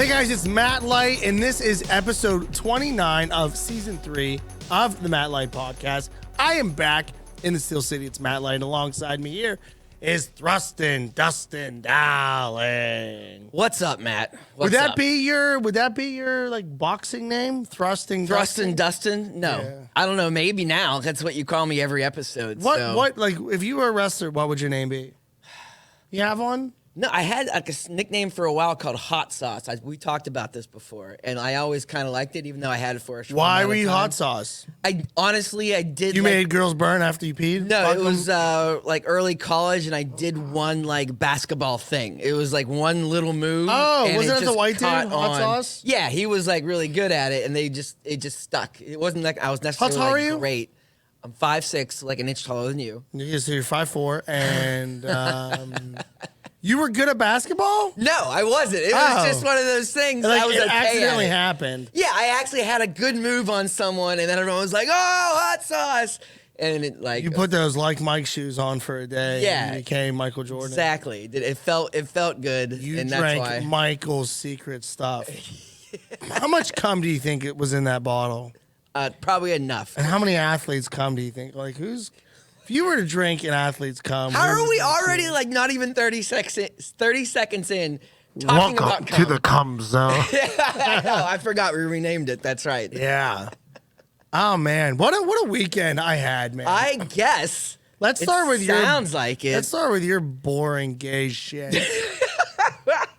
Hey guys, it's Matt Light, and this is episode 29 of season 3 of the Matt Light podcast. I am back in the Steel City. It's Matt Light, and alongside me here is Dustin, darling. What's up, Matt? Would that be your like boxing name? Dustin? Dustin? No. Yeah. I don't know. Maybe now. That's what you call me every episode. What, like, if you were a wrestler, what would your name be? You have one? No, I had like a nickname for a while called Hot Sauce. We talked about this before, and I always kind of liked it, even though I had it for a short Why amount were of you time. hot sauce? I did. You made girls burn after you peed? No, Fuck it them? was like early college, and I did one like basketball thing. It was like one little move. Oh, and wasn't it the just white dude, caught Hot on. Sauce? Yeah, he was like really good at it, and it just stuck. It wasn't like I was necessarily tall are like, you? great. I'm 5'6", like an inch taller than you. So you're 5'4", and you were good at basketball? No, I wasn't. It was just one of those things. Like, I was it okay accidentally at it. happened. Yeah, I actually had a good move on someone, and then everyone was like, "Oh, hot sauce!" And it like You put those like Mike shoes on for a day. Yeah. And you became Michael Jordan. exactly. It felt good, You and drank that's why. Michael's secret stuff. How much cum do you think it was in that bottle? Probably enough. And how many athletes cum do you think? Like, if you were to drink an athlete's cum. How who are would we you already choose? like not even 30 seconds in talking Welcome about to the cum zone. I know. I forgot we renamed it. That's right. Yeah. Oh man, what a weekend I had, man. I guess. Let's start with your. Sounds like it. Let's start with your boring gay shit.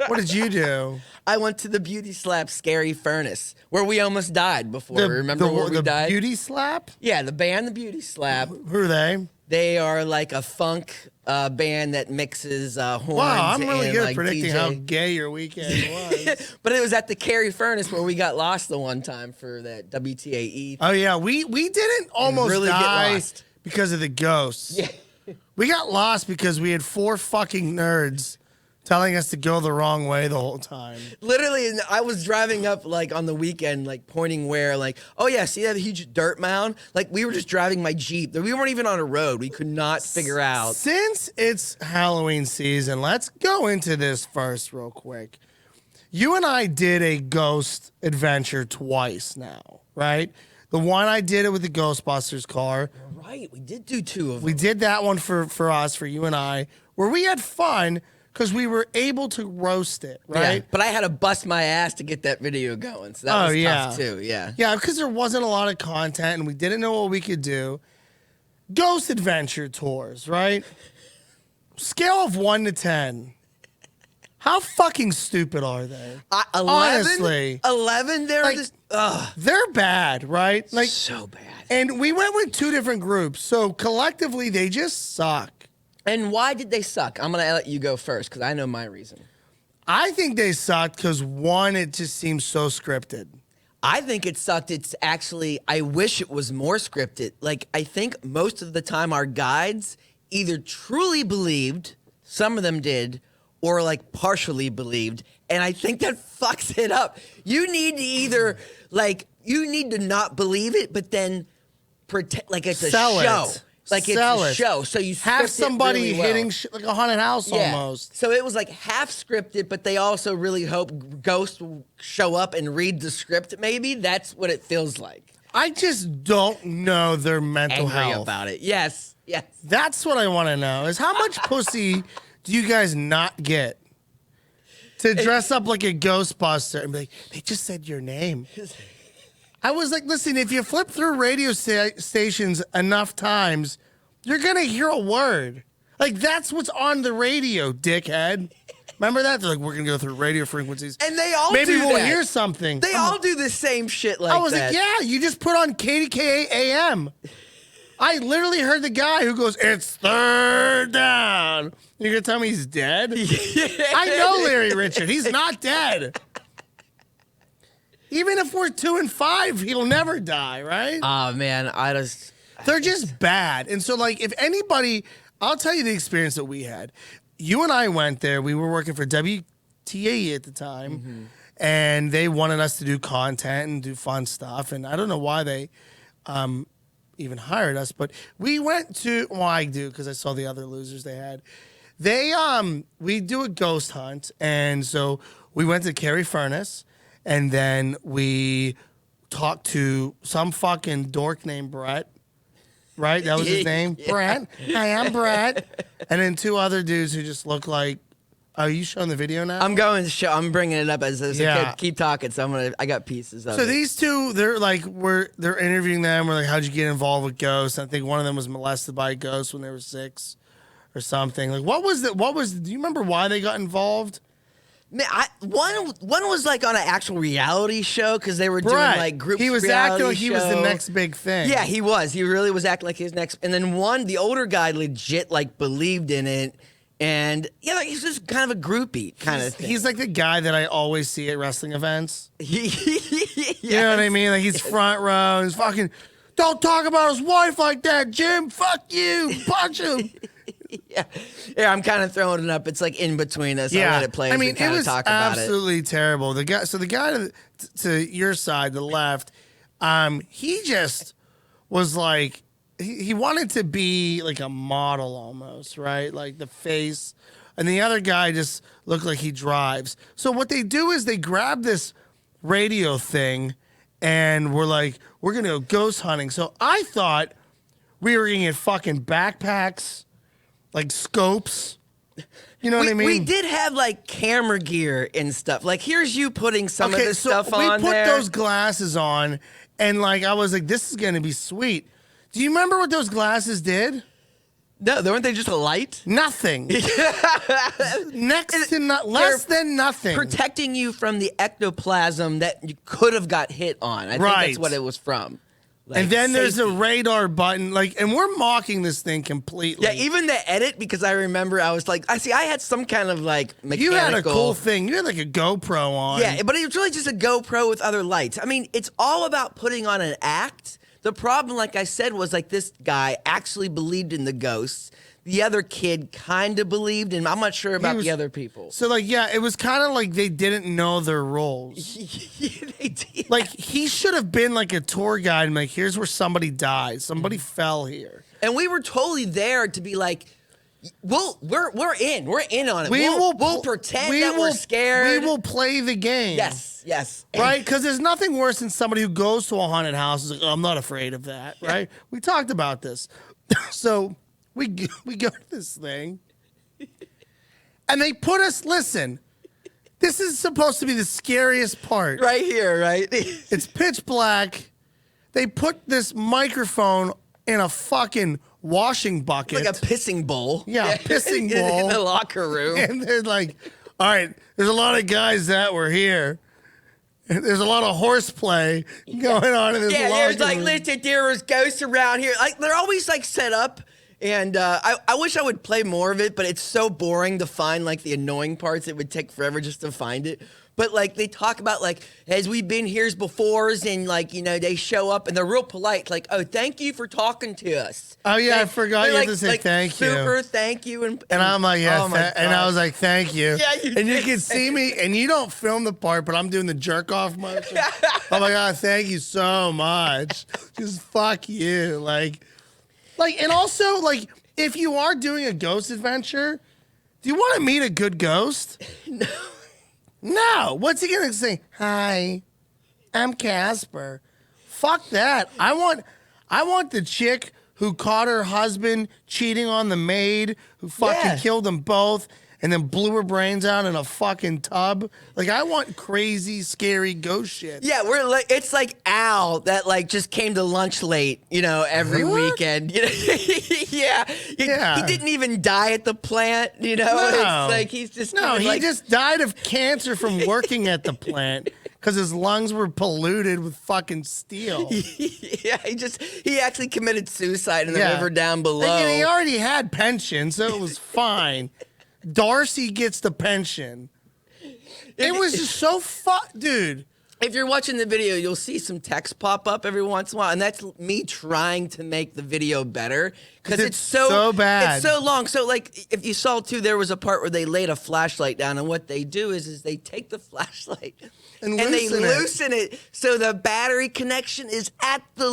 What did you do? I went to the Beauty Slap Scary Furnace where we almost died before. Remember where we died? Beauty Slap? Yeah, the band, the Beauty Slap. Who are they? They are like a funk band that mixes horns. Wow, I'm really and, good at like, predicting DJ. how gay your weekend was. But it was at the Scary Furnace where we got lost the one time for that WTAE. Oh yeah, we didn't almost really get die lost. because of the ghosts. Yeah. We got lost because we had 4 fucking nerds telling us to go the wrong way the whole time. Literally, I was driving up like on the weekend, like pointing where, like, oh yeah, see that huge dirt mound? Like we were just driving my Jeep. We weren't even on a road. We could not figure out. Since it's Halloween season, let's go into this first real quick. You and I did a ghost adventure twice now, right? The one I did it with the Ghostbusters car. Right, we did do 2 of them. We did that one for us, for you and I, where we had fun because we were able to roast it, right? Yeah, but I had to bust my ass to get that video going, so that was tough too. Yeah. Yeah, because there wasn't a lot of content and we didn't know what we could do. Ghost adventure tours, right? Scale of 1 to 10. How fucking stupid are they? 11? Honestly. 11. They're Like, just They're bad, right? Like, so bad. and we went with 2 different groups, so collectively they just suck. And why did they suck? I'm gonna let you go first because I know my reason. I think they sucked because 1, it just seems so scripted. I think it sucked. It's actually, I wish it was more scripted. Like, I think most of the time our guides either truly believed, some of them did, or like partially believed. And I think that fucks it up. You need to either, like, you need to not believe it, but then pretend like it's Sell a show. it. Like Sell it's a it. show. So you Have script it somebody really well. hitting like a haunted house almost. So it was like half scripted, but they also really hope ghosts will show up and read the script. Maybe that's what it feels like. I just don't know their mental Angry health. about it. Yes. Yes. That's what I want to know is how much pussy do you guys not get to dress up like a Ghostbuster and be like, they just said your name. I was like, listen, if you flip through radio stations enough times, you're going to hear a word. Like, that's what's on the radio, dickhead. Remember that? They're like, we're going to go through radio frequencies. And they all Maybe do we'll that. hear something. They all do the same shit like that. I was like, yeah, you just put on KDKA AM. I literally heard the guy who goes, it's 3rd down. You're going to tell me he's dead? I know Larry Richard. He's not dead. Even if we're 2 and 5, he'll never die, right? Oh, man. They're just bad. And so, like, if anybody, I'll tell you the experience that we had. You and I went there. We were working for WTAE at the time, and they wanted us to do content and do fun stuff. And I don't know why they even hired us, but we went to, well, I do because I saw the other losers they had. we do a ghost hunt, and so we went to Carrie Furnace, and then we talked to some fucking dork named Brett. Right? That was his name? Yeah. Brett. Hi, I'm Brett. And then 2 other dudes who just look like, are you showing the video now? I'm going to show. I'm bringing it up as a kid. Keep talking. So I got pieces of it. So these 2, they're like, they're interviewing them. We're like, how'd you get involved with ghosts? I think one of them was molested by a ghost when they were 6 or something. Like, do you remember why they got involved? Man, one was like on an actual reality show because they were doing like group. He was acting like he was the next big thing. Yeah, he was. He really was acting like his next. And then the older guy, legit like believed in it, and yeah, like he's just kind of a groupie kind of thing. He's like the guy that I always see at wrestling events. Yes. You know what I mean? Like he's front row. He's fucking. Don't talk about his wife like that, Jim. Fuck you. Punch him. Yeah, I'm kind of throwing it up. It's like in between us. Yeah, I'll let it play. I mean, it was talk about absolutely terrible. The guy to your side, the left, he just was like, he wanted to be like a model almost, right? Like the face, and the other guy just looked like he drives. So what they do is they grab this radio thing, and we're like, we're gonna go ghost hunting. So I thought we were gonna get fucking backpacks. Like scopes, you know what I mean? We did have like camera gear and stuff. Like here's you putting some of this stuff on there. We put those glasses on, and like I was like, this is gonna be sweet. Do you remember what those glasses did? No, weren't they just a light? Nothing. Less than nothing. Protecting you from the ectoplasm that you could have got hit on. I think that's what it was from. Like, and then there's a safety. radar button, like, and we're mocking this thing completely. Yeah, even the edit, because I remember I was like, I had some kind of like mechanical. You had a cool thing. You had like a GoPro on. Yeah, but it was really just a GoPro with other lights. I mean, it's all about putting on an act. The problem, like I said, was like this guy actually believed in the ghosts. The other kid kind of believed, and I'm not sure about the other people. So, like, yeah, it was kind of like they didn't know their roles. They did. Like, he should have been like a tour guide and like, here's where somebody died. Somebody fell here. And we were totally there to be like, we're in. We're in on it. We'll pretend that we're scared. We will play the game. Yes. Right? Because there's nothing worse than somebody who goes to a haunted house and is like, oh, I'm not afraid of that. Right? We talked about this. So we go to this thing. And they put us, listen, this is supposed to be the scariest part. Right here, right? It's pitch black. They put this microphone in a fucking washing bucket. Like a pissing bowl. Yeah, pissing bowl. In the locker room. And they're like, all right, there's a lot of guys that were here. And there's a lot of horseplay going on in this locker there's like, room. listen, there was ghosts around here. Like, they're always like set up. And I wish I would play more of it, but it's so boring to find like the annoying parts. It would take forever just to find it. But like they talk about like, as we've been here befores, and like, you know, they show up and they're real polite. Like, oh, thank you for talking to us. Oh yeah, I forgot you have to say thank you. Super thank you. And I'm like, yeah, oh and I was like, thank you. Yeah, and you can see me, and you don't film the part, but I'm doing the jerk off motion. Oh my God, thank you so much. Just fuck you. Like, and also like, if you are doing a ghost adventure, do you want to meet a good ghost? No. No. What's he gonna say? Hi, I'm Casper. Fuck that. I want the chick who caught her husband cheating on the maid, who fucking killed them both, and then blew her brains out in a fucking tub. Like, I want crazy, scary ghost shit. Yeah, it's like Al that like just came to lunch late, you know, every weekend. You know? He didn't even die at the plant, you know. No. It's like he's just he just died of cancer from working at the plant because his lungs were polluted with fucking steel. Yeah, he actually committed suicide in the river down below. And he already had pension, so it was fine. Darcy gets the pension. It was just so dude. If you're watching the video, you'll see some text pop up every once in a while, and that's me trying to make the video better because it's so bad. It's so long. So, like, if you saw too, there was a part where they laid a flashlight down, and what they do is they take the flashlight and they loosen it so the battery connection is at the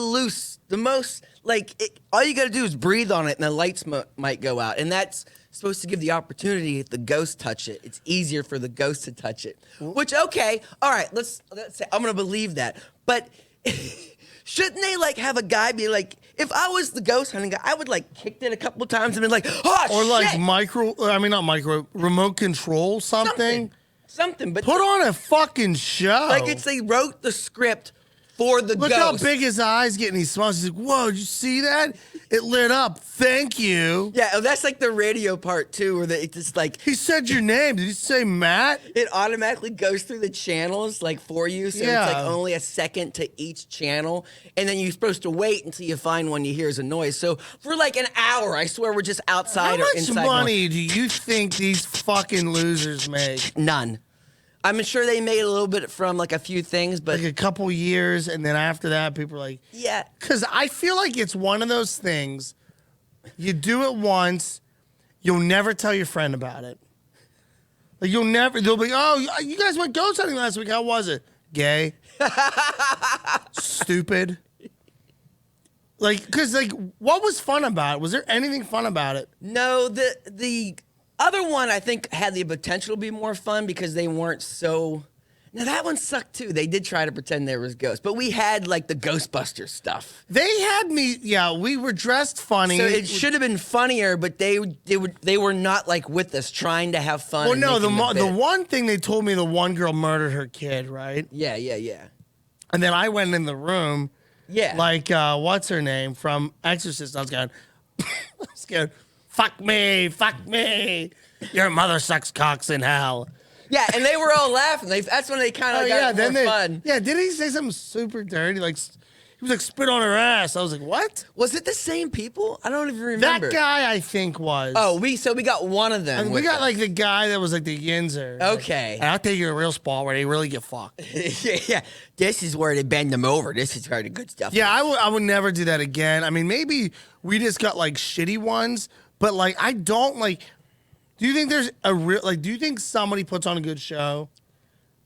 most all you got to do is breathe on it, and the lights might go out, and that's supposed to give the opportunity if the ghost touch it. It's easier for the ghost to touch it. Which, okay, all right, let's say I'm gonna believe that, but shouldn't they like have a guy be like, if I was the ghost hunting guy, I would like kicked it a couple times and been like, oh Or shit! like not micro, remote control something. Something, but Put on a fucking show. like it's they wrote the script for the Look ghost. how big his eyes get and he smiles. He's like, whoa, did you see that? It lit up. Thank you. Yeah, that's like the radio part too, where it just like He said your name. Did he say Matt? it automatically goes through the channels like for you, so Yeah. it's like only a second to each channel, and then you're supposed to wait until you find one you hears a noise. So for like an hour, I swear we're just outside How or much inside. money do you think these fucking losers make? None. I'm sure they made a little bit from like a few things, but Like a couple years, and then after that, people are like, yeah. because I feel like it's one of those things. You do it once, you'll never tell your friend about it. Like they'll be, oh, you guys went ghost hunting last week. How was it? Gay. Stupid. Like, because like, what was fun about it? Was there anything fun about it? No, the other one I think had the potential to be more fun because they weren't so. Now that one sucked too. They did try to pretend there was ghosts, but we had like the Ghostbusters stuff. They had me, yeah, we were dressed funny. So it should have been funnier, but they were not like with us trying to have fun. Well, and no, making the bit. one thing they told me, the one girl murdered her kid, right? Yeah. And then I went in the room, Yeah. like, what's her name from Exorcist? I was going, fuck me. Your mother sucks cocks in hell. Yeah, and they were all laughing. That's when they kind of got more fun. Yeah, didn't he say something super dirty? Like, he was like, spit on her ass. I was like, what? Was it the same people? I don't even remember. That guy, I think, was. Oh, we got one of them. And we with got us. like the guy that was like the yinzer. Okay. And I'll take you to a real spot where they really get fucked. yeah. This is where they bend them over. This is where the good stuff. Yeah, I would never do that again. I mean, maybe we just got like shitty ones, but like I don't like. Do you think there's a real like? Do you think somebody puts on a good show?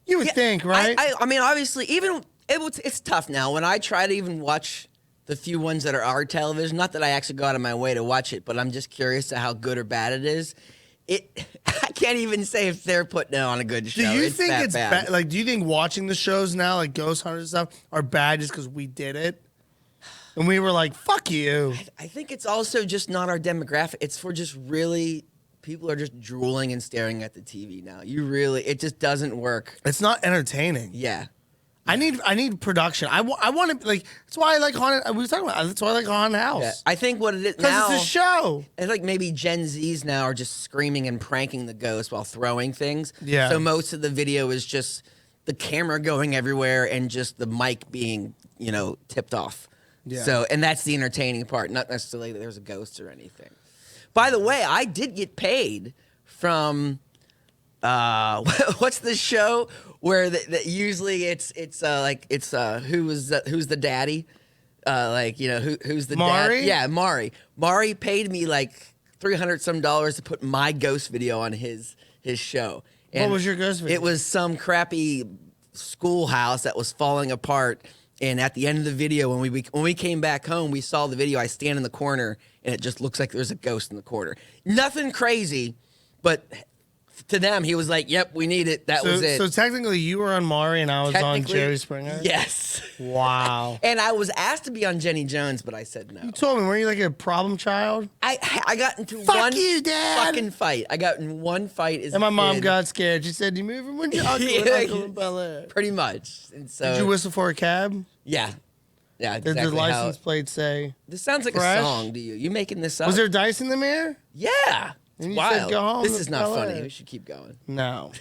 You would think, right? I mean, obviously, even it's tough now. When I try to even watch the few ones that are our television, not that I actually go out of my way to watch it, but I'm just curious to how good or bad it is. I can't even say if they're putting on a good show. Do you think it's bad? bad? Like, do you think watching the shows now, like Ghost Hunters and stuff, are bad just because we did it? And we were like, fuck you. I think it's also just not our demographic. It's for just really. People are just drooling and staring at the TV now. It just doesn't work. It's not entertaining. Yeah. I need production. I want to, like, that's why I like Haunted, we were talking about, that's why I like Haunted House. Yeah. I think what it is Because now. it's a show. It's like maybe Gen Zs now are just screaming and pranking the ghost while throwing things. Yeah. So most of the video is just the camera going everywhere and just the mic being, tipped off. Yeah. So, and that's the entertaining part, not necessarily that there's a ghost or anything. By the way, I did get paid from what's the show where usually it's who's the daddy, who's the Maury? dad? Yeah, Maury. Maury paid me like $300 some to put my ghost video on his show. What was your ghost video? It was some crappy schoolhouse that was falling apart. And at the end of the video, when we came back home, we saw the video. I stand in the corner, and it just looks like there's a ghost in the corner. Nothing crazy, but to them, he was like, "Yep, we need it." That was it. So technically, you were on Maury, and I was on Jerry Springer? Yes. Wow. And I was asked to be on Jenny Jones, but I said no. You told me, weren't you like a problem child? I got into Fuck one you, Dad. fucking fight. I got in one fight as And my a mom kid. got scared. She said, "You moving when your uncle and uncle in Bel Air?" Pretty much. And so, Did you whistle for a cab? Yeah. Yeah, Did exactly the license plate say? This sounds like Fresh? a song to you. You making this up? Was there dice in the mirror? Yeah. It's And you wild. said go home This to is not LA. funny. We should keep going. No.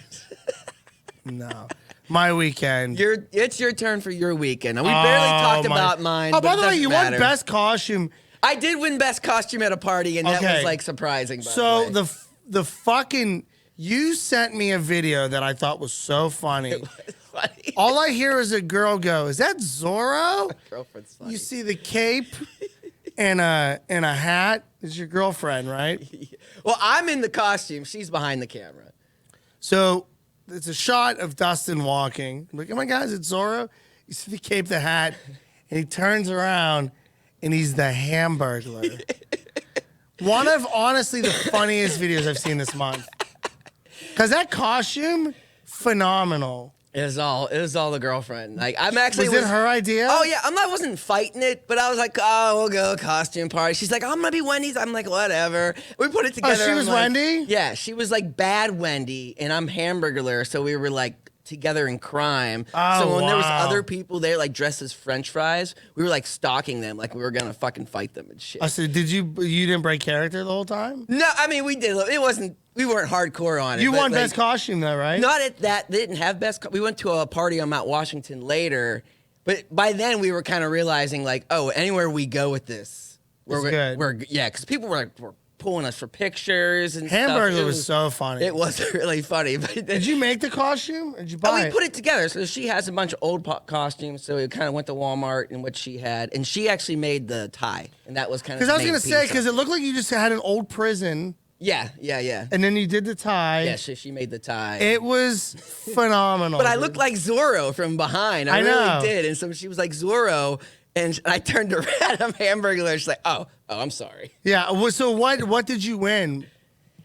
No. My weekend. It's your turn for your weekend. And we barely talked about mine. Oh, but by it the way, doesn't you matter. won best costume. I did win best costume at a party, and that Okay. was like surprising. By So the way. the fucking you sent me a video that I thought was so funny. It was funny. All I hear is a girl go, "Is that Zorro?" Girlfriend's funny. You see the cape and a hat. It's your girlfriend, right? Well, I'm in the costume. She's behind the camera. So it's a shot of Dustin walking. I'm like, oh my God, is it Zorro? You see the cape, the hat, and he turns around and he's the Hamburglar. One of, honestly, the funniest videos I've seen this month. Because that costume, phenomenal. It was all the girlfriend. Like I'm actually Was it her idea? Oh yeah, I wasn't fighting it, but I was like, oh, we'll go costume party. She's like, I'm gonna be Wendy's. I'm like, whatever. We put it together. Oh, she was Wendy? Yeah, she was like bad Wendy, and I'm Hamburglar. So we were like together in crime. Oh, so when there was wow. other people there like dressed as French fries, we were like stalking them, like we were gonna fucking fight them and shit. So you didn't break character the whole time? No, I mean we did. We weren't hardcore on it. You but, won like, best costume though, right? Not at that. They didn't have best. We went to a party on Mount Washington later, but by then we were kind of realizing like, oh, anywhere we go with this, good. We're because people were pulling us for pictures and Hamburger stuff. was so funny. It was really funny. But Did you make the costume? Or did you buy we it? put it together. So she has a bunch of old costumes. So we kind of went to Walmart and what she had, and she actually made the tie, and that was kind of Because I was gonna say, because it looked like you just had an old prison. Yeah. And then you did the tie. Yeah, she made the tie. It was phenomenal. But I looked like Zorro from behind. I know. really did. And so she was like Zorro, and I turned around. I'm Hamburglar. She's like, oh, I'm sorry. Yeah. Well, so what did you win?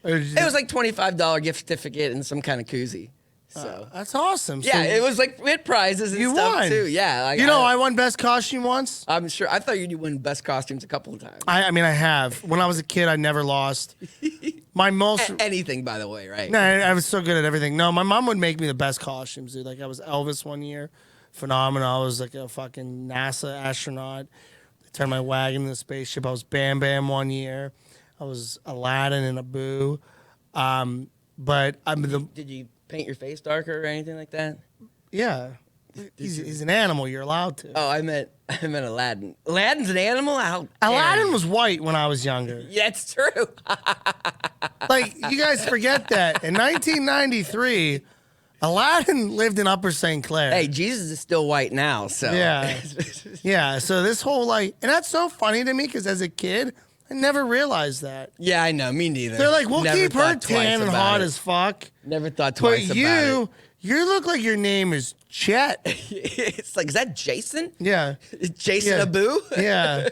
It was like $25 gift certificate and some kind of koozie. So That's awesome. yeah, So it was like with prizes and you stuff won too. Yeah, like, I won best costume once. I'm sure. I thought you'd win best costumes a couple of times. I mean, I have. When I was a kid, I never lost. My most. Anything, by the way, right? No, I was so good at everything. No, my mom would make me the best costumes, dude. Like I was Elvis one year, phenomenal. I was like a fucking NASA astronaut. They turned my wagon into a spaceship. I was Bam Bam one year. I was Aladdin in a Boo. But I'm the Did you paint your face darker or anything like that? yeah. He's an animal. You're allowed to. Oh, I meant Aladdin. Aladdin's an animal? How dare Aladdin you. was white when I was younger. Yeah, it's true. Like, you guys forget that. In 1993, Aladdin lived in Upper St. Clair. Hey, Jesus is still white now, so. Yeah. Yeah, so this whole, like, and that's so funny to me because as a kid, I never realized that. Yeah, I know. Me neither. They're like, we'll Never keep her thought twice tan and about hot it. as fuck. Never thought But twice about you look like your name is Chet. it. It's like, is that Jason? Yeah. Is Jason Yeah. Abu? Yeah.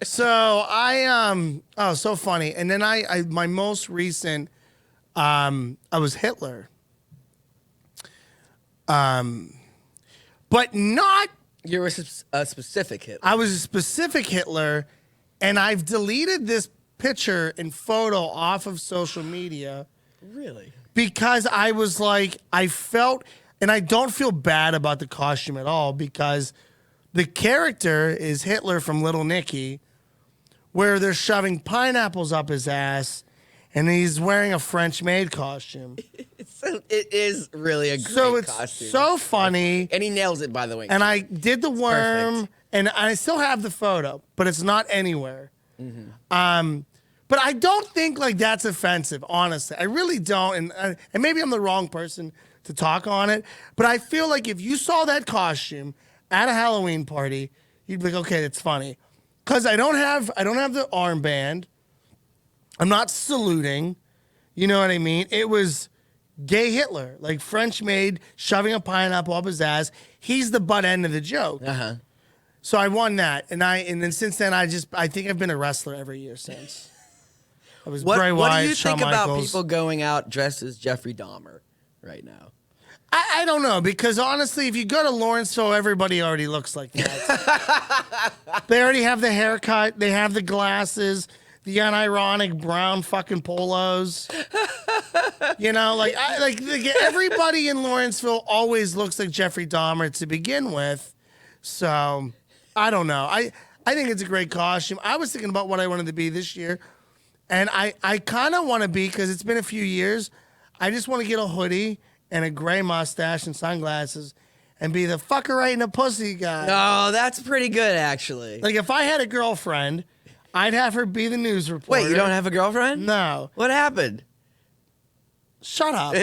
So oh, so funny. And then I my most recent, I was Hitler. But not, You're a specific hit. I was a specific Hitler, and I've deleted this picture and photo off of social media Really? because I was like, I felt, and I don't feel bad about the costume at all because the character is Hitler from Little Nicky, where they're shoving pineapples up his ass, and he's wearing a French maid costume. It is really a great So it's costume. so funny. And he nails it, by the way. And I did the worm, perfect. and I still have the photo, but it's not anywhere. Mm-hmm. But I don't think like that's offensive, honestly. I really don't, and maybe I'm the wrong person to talk on it. But I feel like if you saw that costume at a Halloween party, you'd be like, okay, it's funny, because I don't have the armband. I'm not saluting. You know what I mean? It was gay Hitler, like French maid shoving a pineapple up his ass. He's the butt end of the joke. Uh-huh. So I won that, and then since then I think I've been a wrestler every year since. I was Bray What Wyatt, do you Shawn think about Michaels. people going out dressed as Jeffrey Dahmer right now? I don't know, because honestly, if you go to Lawrenceville, everybody already looks like that. They already have the haircut, they have the glasses, the unironic brown fucking polos. You know, like everybody in Lawrenceville always looks like Jeffrey Dahmer to begin with. So I don't know. I think it's a great costume. I was thinking about what I wanted to be this year. And I kind of want to be, because it's been a few years, I just want to get a hoodie and a gray mustache and sunglasses and be the fucker right in the pussy guy. Oh, that's pretty good, actually. Like, if I had a girlfriend, I'd have her be the news reporter. Wait, you don't have a girlfriend? No. What happened? Shut up.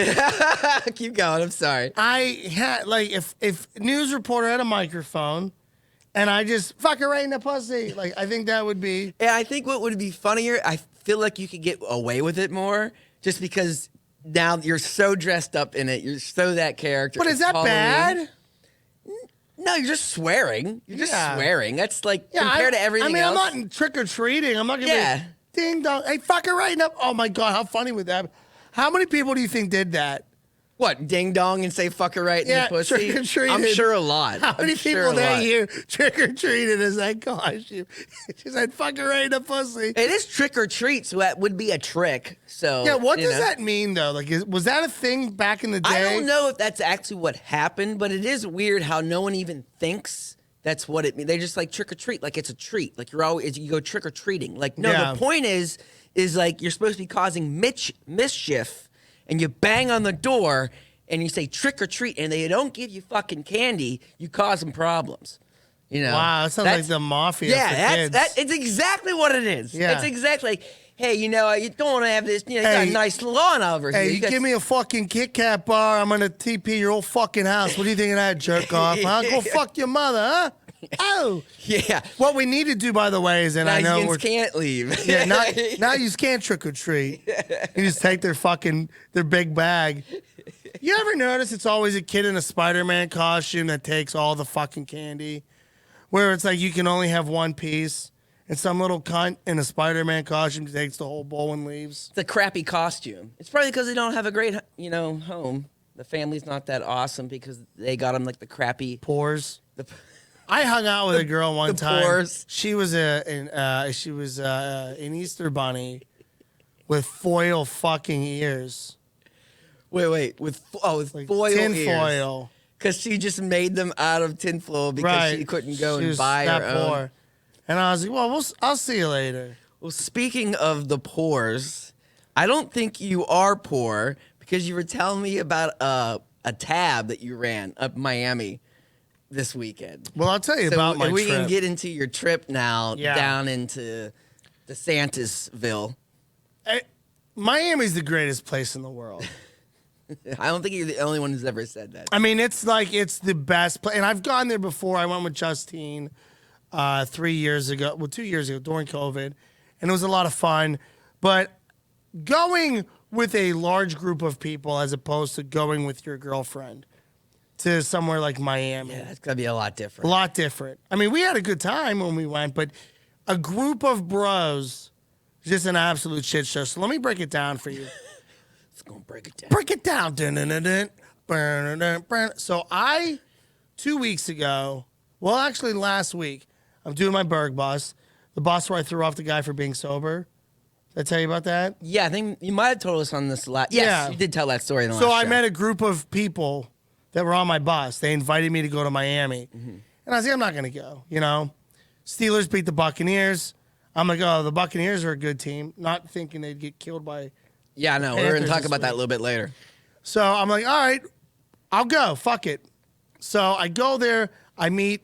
Keep going. I'm sorry. I had, like, if news reporter had a microphone and I just fuck her right in the pussy, like, I think that would be. Yeah, I think what would be funnier, I feel like you could get away with it more just because now you're so dressed up in it. You're so that character. But is It's that Halloween. bad? No, you're just swearing. You're just swearing. That's like Yeah, compared to everything else. I'm not in trick-or-treating. I'm not going to be ding dong. Hey, fucker right up. Oh, my God. How funny would that be? How many people do you think did that? What, ding dong and say fuck her right in the pussy? Trick-or-treated. I'm sure a lot. How many people they hear trick-or-treated as that gosh? She said fuck her right in the pussy. It is trick-or-treat, so that would be a trick. So yeah, what does that mean, though? Like, was that a thing back in the day? I don't know if that's actually what happened, but it is weird how no one even thinks that's what it means. They just like trick-or-treat, like it's a treat. Like you go trick-or-treating. Like, no, the point is like you're supposed to be causing mischief, and you bang on the door and you say trick or treat, and they don't give you fucking candy, you cause them problems. You know? Wow, that sounds like the mafia. Yeah, it's exactly what it is. Yeah. It's exactly like, hey, you know, you don't want to have this, you got a nice lawn over here. Hey, you give me a fucking Kit Kat bar, I'm gonna TP your whole fucking house. What do you think of that, jerk off? Huh? Go fuck your mother, huh? Oh, yeah. What we need to do, by the way, is, and I know we can't leave. Yeah, now you can't trick or treat. You just take their big bag. You ever notice it's always a kid in a Spider-Man costume that takes all the fucking candy, where it's like you can only have one piece, and some little cunt in a Spider-Man costume takes the whole bowl and leaves. It's a crappy costume. It's probably because they don't have a great, home. The family's not that awesome because they got them like the crappy pores. I hung out with a girl one time. Pores. She was an Easter bunny with foil fucking ears. Wait, with like foil tin ears. Foil. Because she just made them out of tinfoil because she couldn't go and buy her own. Poor. And I was like, well, I'll see you later. Well, speaking of the pores, I don't think you are poor because you were telling me about a tab that you ran up Miami this weekend. Well, I'll tell you about my trip. We can get into your trip now down into DeSantisville. Miami's the greatest place in the world. I don't think you're the only one who's ever said that. I mean, it's the best place. And I've gone there before. I went with Justine 2 years ago during COVID. And it was a lot of fun. But going with a large group of people as opposed to going with your girlfriend to somewhere like Miami. Yeah, it's going to be a lot different. A lot different. I mean, we had a good time when we went, but a group of bros, just an absolute shit show. So let me break it down for you. Let's go break it down. Break it down. So 2 weeks ago, well, actually last week, I'm doing my Berg bus, the bus where I threw off the guy for being sober. Did I tell you about that? Yeah, I think you might have told us on this last. Yes, you did tell that story in the last show. So I show. met a group of people that were on my bus. They invited me to go to Miami. Mm-hmm. And I was like, I'm not going to go, Steelers beat the Buccaneers. I'm like, oh, the Buccaneers are a good team. Not thinking they'd get killed by Yeah, I know. We're going to talk about that a little bit later. So I'm like, all right, I'll go. Fuck it. So I go there. I meet,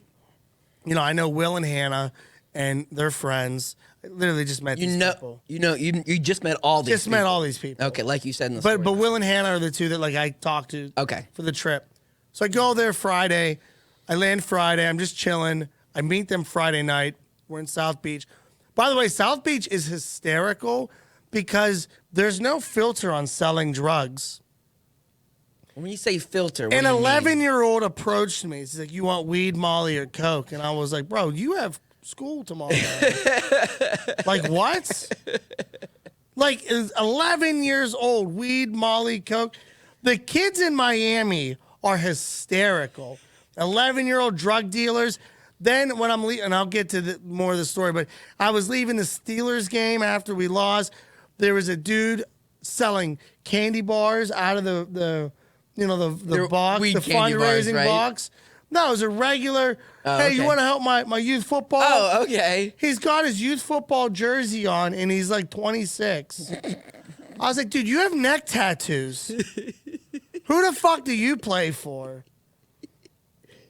I know Will and Hannah and their friends. I literally just met these people. You just met all these people. Just met all these people. Okay, like you said in the story. But Will and Hannah are the two that I talked to for the trip. So I go there Friday. I land Friday. I'm just chilling. I meet them Friday night. We're in South Beach. By the way, South Beach is hysterical because there's no filter on selling drugs. When you say filter, what An do you mean? 11-year-old approached me. He's like, you want weed, Molly, or Coke? And I was like, bro, you have school tomorrow. Like, what? Like, 11 years old, weed, Molly, Coke. The kids in Miami are hysterical. 11-year-old drug dealers. Then when I'm leaving, and I'll get to more of the story, but I was leaving the Steelers game after we lost. There was a dude selling candy bars out of the box, the fundraising box. No, it was a regular. Hey, you want to help my youth football? Oh, okay. He's got his youth football jersey on, and he's like 26. I was like, dude, you have neck tattoos. Who the fuck do you play for?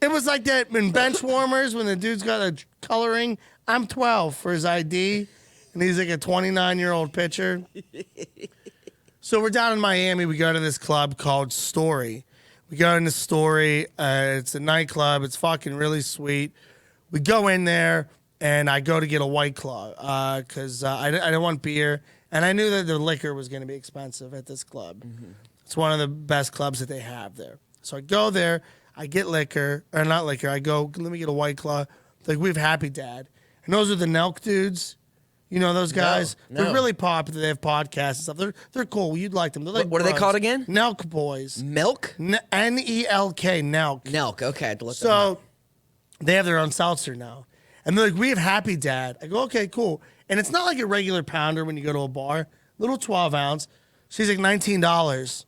It was like that in bench warmers when the dude's got a coloring. I'm 12 for his ID, and he's like a 29-year-old pitcher. So we're down in Miami. We go to this club called Story. We go in the Story. It's a nightclub. It's fucking really sweet. We go in there, and I go to get a White Claw because I didn't want beer, and I knew that the liquor was going to be expensive at this club. Mm-hmm. It's one of the best clubs that they have there. So I go there. I get liquor, or not liquor. I go, let me get a White Claw. Like, we have Happy Dad. And those are the Nelk dudes. You know those guys? No. They're really popular. They have podcasts and stuff. They're cool. You'd like them. They're like What are they bros. called again? Nelk Boys. Milk? N-E-L-K, Nelk. Nelk. Okay, I had to look them up. So they have their own seltzer now. And they're like, we have Happy Dad. I go, okay, cool. And it's not like a regular pounder when you go to a bar. Little 12 ounce. She's like $19.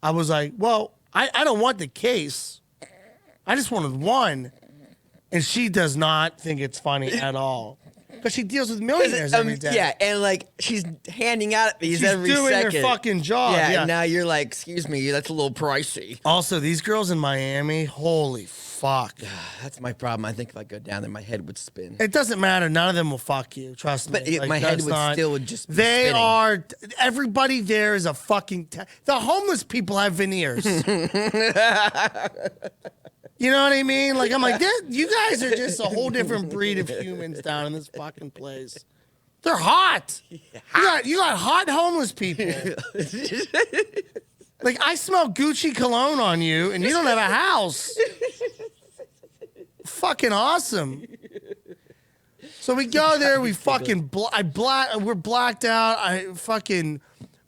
I was like, well, I don't want the case. I just wanted one. And she does not think it's funny at all. Because she deals with millionaires every day. Yeah, and like she's handing out these every She's doing second. her fucking job. Yeah, and now you're like, excuse me, that's a little pricey. Also, these girls in Miami, holy fuck. That's my problem. I think if I go down there, my head would spin. It doesn't matter. None of them will fuck you. Trust me. But my head would just be They spinning. are. Everybody there is a fucking. The homeless people have veneers. You know what I mean? Like, I'm like, you guys are just a whole different breed of humans down in this fucking place. They're hot. You got hot homeless people. Like, I smell Gucci cologne on you, and you don't have a house. Fucking awesome. So we go there, we fucking, we're blacked out.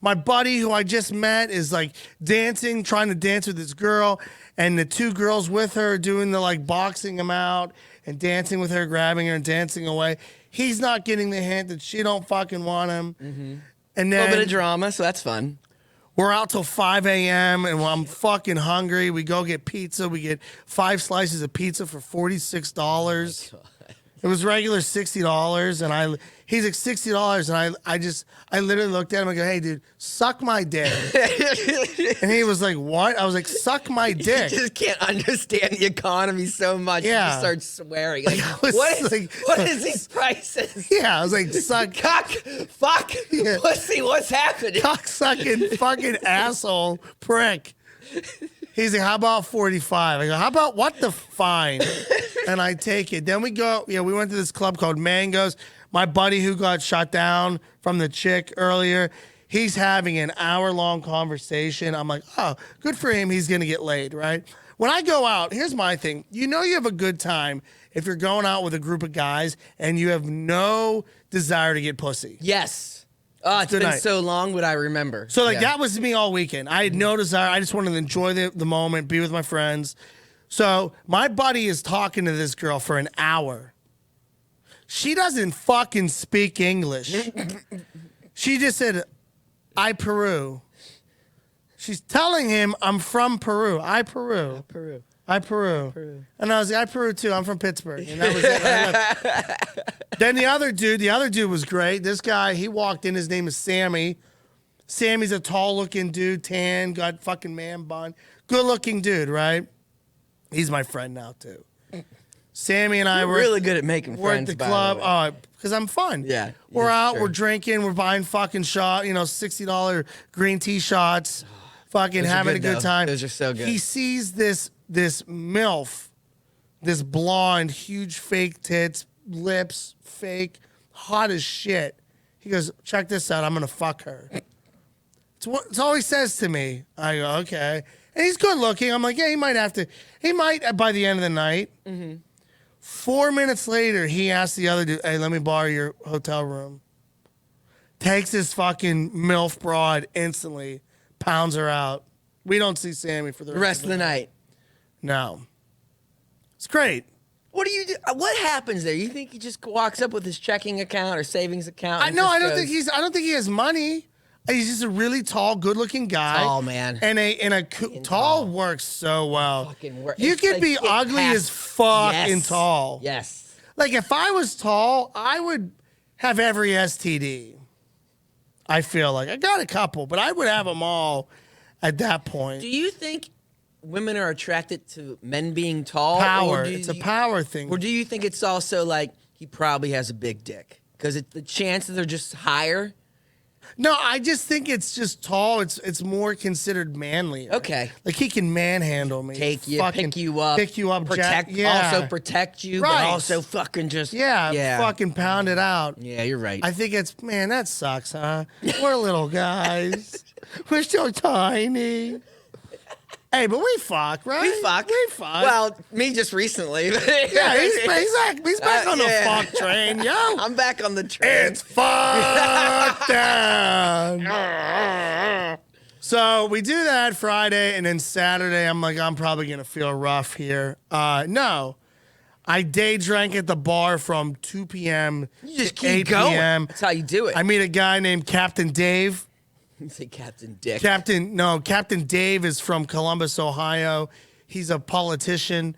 My buddy who I just met is like dancing, trying to dance with this girl, and the two girls with her doing the like boxing him out and dancing with her, grabbing her and dancing away. He's not getting the hint that she don't fucking want him. Mm-hmm. And then A little bit of drama, so that's fun. we're out till 5 a.m. and I'm fucking hungry. We go get pizza. We get 5 slices of pizza for $46. It was regular $60, and he's like $60, and I literally looked at him and go, "Hey, dude, suck my dick." And he was like, "What?" I was like, "Suck my dick." You just can't understand the economy so much. Yeah. You just start swearing. Like, was what is these prices? Yeah, I was like, "Suck Cock, fuck, pussy, what's happening? cock sucking fucking asshole prick." He's like, "How about 45?" I go, "How about what the fine?" And I take it. Then we go, we went to this club called Mangoes. My buddy who got shot down from the chick earlier, he's having an hour-long conversation. I'm like, oh, good for him. He's going to get laid, right? When I go out, here's my thing. You know you have a good time if you're going out with a group of guys and you have no desire to get pussy. Yes. Oh, it's Good been night. so long, but I remember. So, that was me all weekend. I had no desire. I just wanted to enjoy the moment, be with my friends. So, my buddy is talking to this girl for an hour. She doesn't fucking speak English. She just said, "I Peru." She's telling him, "I'm from Peru. I Peru. Peru. I Peru." And I was like, "I Peru too. I'm from Pittsburgh." And that was it. I left. Then the other dude was great. This guy, he walked in. His name is Sammy. Sammy's a tall-looking dude, tan, got fucking man bun. Good-looking dude, right? He's my friend now, too. Sammy and I were really good at making we're friends. at the by club. the way. Because I'm fun. Yeah, We're yeah, out, sure. we're drinking, we're buying fucking shot, $60 green tea shots, fucking Those are having good, a good though. time. Those are so good. He sees this MILF, this blonde, huge fake tits, lips, fake, hot as shit. He goes, "Check this out, I'm gonna fuck her." It's all he says to me. I go, "Okay." And he's good looking. I'm like, yeah, he might by the end of the night. Mm-hmm. 4 minutes later, he asks the other dude, "Hey, let me borrow your hotel room." Takes his fucking MILF broad instantly, pounds her out. We don't see Sammy for the rest of the night. No. It's great. What do you do? What happens there? You think he just walks up with his checking account or savings account? and I just don't goes, think I don't think he has money. He's just a really tall, good-looking guy. Tall man. And tall works so well. Fucking work. You It's could like be it ugly has- as fuck Yes. and tall. Yes. Like, if I was tall, I would have every STD. I feel like. I got a couple, but I would have them all at that point. Do you think women are attracted to men being tall? Power. Or do It's a you- power thing. Or do you think it's also like he probably has a big dick? Because the chances are just higher. No, I just think it's just tall. It's more considered manly. Okay. Like, he can manhandle me. Pick you up, pick you up, protect, yeah. also protect you, Right. but also fucking just Yeah, fucking pound it out. Yeah, you're right. I think man, that sucks, huh? We're little guys. We're so tiny. Hey, but we fuck, right? We fuck. We fuck. Well, me just recently. yeah, he's back on the fuck train, yo. I'm back on the train. It's fuck down. So we do that Friday, and then Saturday, I'm like, I'm probably going to feel rough here. No. I day drank at the bar from 2 p.m. You just to keep 8 going. p.m. That's how you do it. I meet a guy named Captain Dave. You say Captain Dick. Captain Dave is from Columbus, Ohio. He's a politician.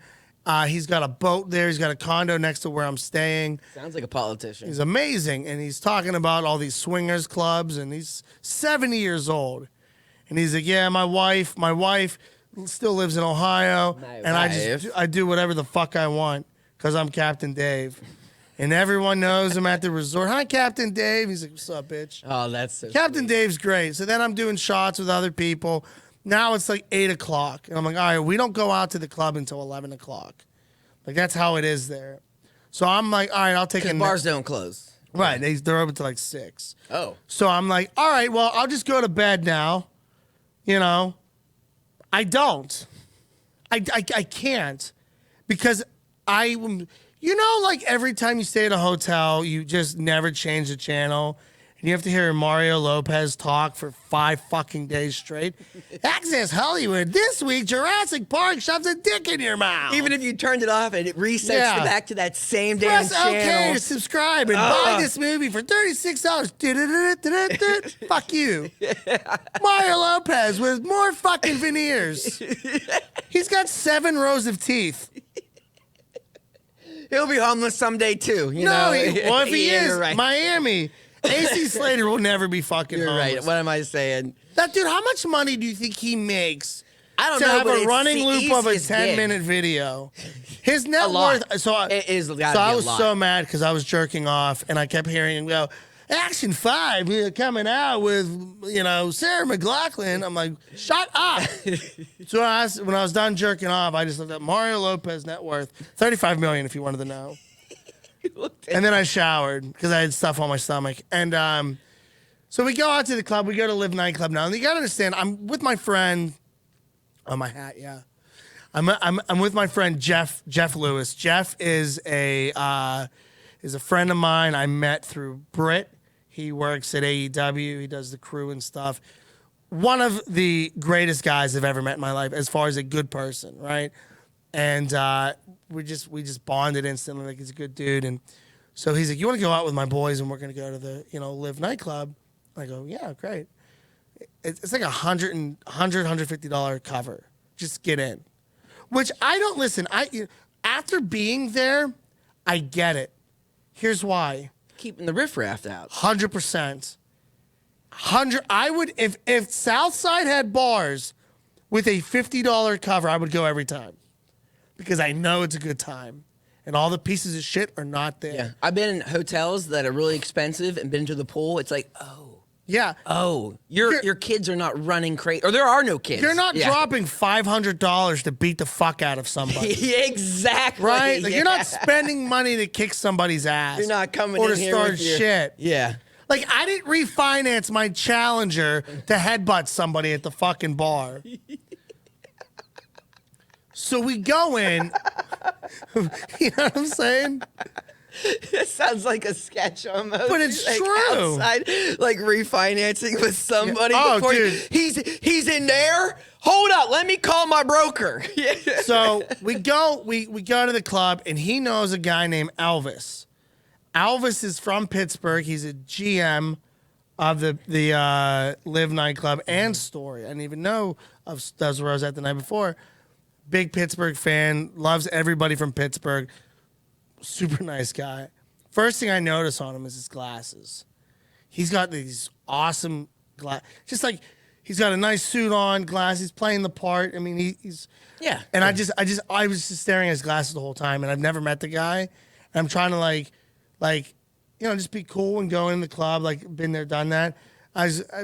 He's got a boat there. He's got a condo next to where I'm staying. Sounds like a politician. He's amazing, and he's talking about all these swingers clubs, and he's 70 years old. And he's like, yeah, my wife still lives in Ohio, and I do whatever the fuck I want because I'm Captain Dave. And everyone knows him at the resort. Hi, Captain Dave. He's like, what's up, bitch? Oh, that's so Captain sweet. Dave's great. So then I'm doing shots with other people. Now it's like 8 o'clock. And I'm like, all right, we don't go out to the club until 11 o'clock. Like, that's how it is there. So I'm like, all right, I'll take a Because bars don't close. Right. They're open till like 6. Oh. So I'm like, all right, well, I'll just go to bed now. You know, I don't. I can't because like every time you stay at a hotel, you just never change the channel. And you have to hear Mario Lopez talk for 5 fucking days straight. Access Hollywood. This week, Jurassic Park shoves a dick in your mouth. Even if you turned it off and it resets you back to that same damn Press channel. OK to subscribe and buy this movie for $36. Fuck you. Mario Lopez with more fucking veneers. He's got 7 rows of teeth. He'll be homeless someday too. If he is, right. Miami. AC Slater will never be fucking You're homeless. right. What am I saying? That dude, how much money do you think he makes? I don't to know. have but a it's running the loop of a easiest gig. 10-minute video. His net A lot. worth. So It is gotta I be a was lot. so mad because I was jerking off and I kept hearing him go, Action 5, we're coming out with Sarah McLachlan. I'm like, shut up. So when I was done jerking off, I just looked up Mario Lopez net worth $35 million if you wanted to know. And then I showered because I had stuff on my stomach. And so we go out to the club. We go to Live nightclub now. And you got to understand, I'm with my friend. Oh, my hat, yeah. I'm with my friend Jeff Lewis. Jeff is a friend of mine I met through Brit. He works at AEW. He does the crew and stuff. One of the greatest guys I've ever met in my life as far as a good person, right? And we just bonded instantly. Like, he's a good dude. And so he's like, you want to go out with my boys and we're going to go to the Live nightclub? I go, yeah, great. It's like $150 cover. Just get in. Which I don't listen. After being there, I get it. Here's why. Keeping the riffraff out. 100%. I would if Southside had bars with a $50 cover, I would go every time. Because I know it's a good time. And all the pieces of shit are not there. Yeah. I've been in hotels that are really expensive and been to the pool. It's like, Yeah. your kids are not running crazy. Or there are no kids. You're not dropping $500 to beat the fuck out of somebody. Exactly. Right? Like, you're not spending money to kick somebody's ass. You're not coming or in to here start with your, shit. Yeah. Like, I didn't refinance my Challenger to headbutt somebody at the fucking bar. So we go in. You know what I'm saying? It sounds like a sketch almost. But it's like true. Outside, like refinancing with somebody. Oh, before dude. He's in there. Hold up, let me call my broker. So we go to the club, and he knows a guy named Elvis. Elvis is from Pittsburgh. He's a GM of the Live nightclub and Story. I didn't even know of that's where I was at the night before. Big Pittsburgh fan, loves everybody from Pittsburgh. Super nice guy. First thing I notice on him is his glasses. He's got these awesome glasses. Just like he's got a nice suit on, glasses, playing the part. I mean, he's Yeah. And I was just staring at his glasses the whole time, and I've never met the guy. And I'm trying to just be cool and go in the club, like been there, done that.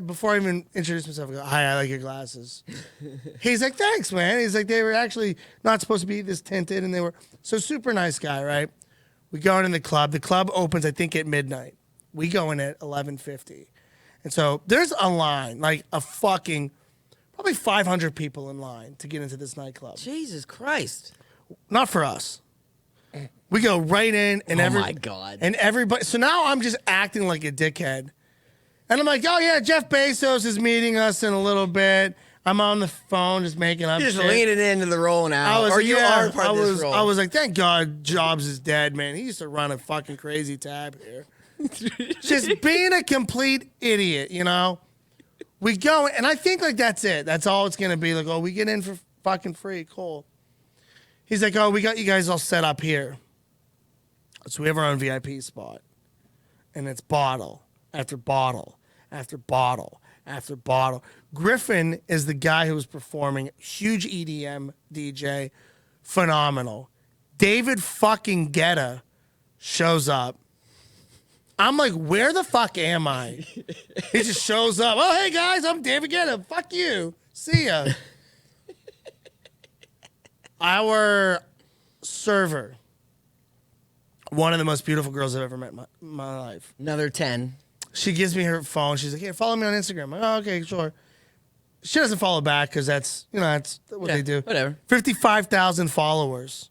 Before I even introduced myself, I go, hi, I like your glasses. He's like, thanks, man. He's like, they were actually not supposed to be this tinted, and they were so super nice guy, right? We go in the club. The club opens, I think, at midnight. We go in at 11:50. And so there's a line, like a fucking probably 500 people in line to get into this nightclub. Jesus Christ. Not for us. We go right in, and my God. And everybody. So now I'm just acting like a dickhead, and I'm like, oh yeah, Jeff Bezos is meeting us in a little bit. I'm on the phone just making up You're just shit. leaning into the role now. Or you are part of this role. I was like, thank God Jobs is dead, man. He used to run a fucking crazy tab here. Just being a complete idiot, you know? We go, and I think like that's it. That's all it's going to be. Like, oh, we get in for fucking free. Cool. He's like, oh, we got you guys all set up here. So we have our own VIP spot. And it's bottle after bottle after bottle after bottle. Griffin is the guy who was performing, huge EDM DJ, phenomenal. David fucking Guetta shows up. I'm like, where the fuck am I? He just shows up. Oh, hey guys, I'm David Guetta. Fuck you. See ya. Our server, one of the most beautiful girls I've ever met in my life. Another 10. She gives me her phone. She's like, "Here, follow me on Instagram." I'm like, oh, okay, sure. She doesn't follow back because that's what they do. Whatever. 55,000 followers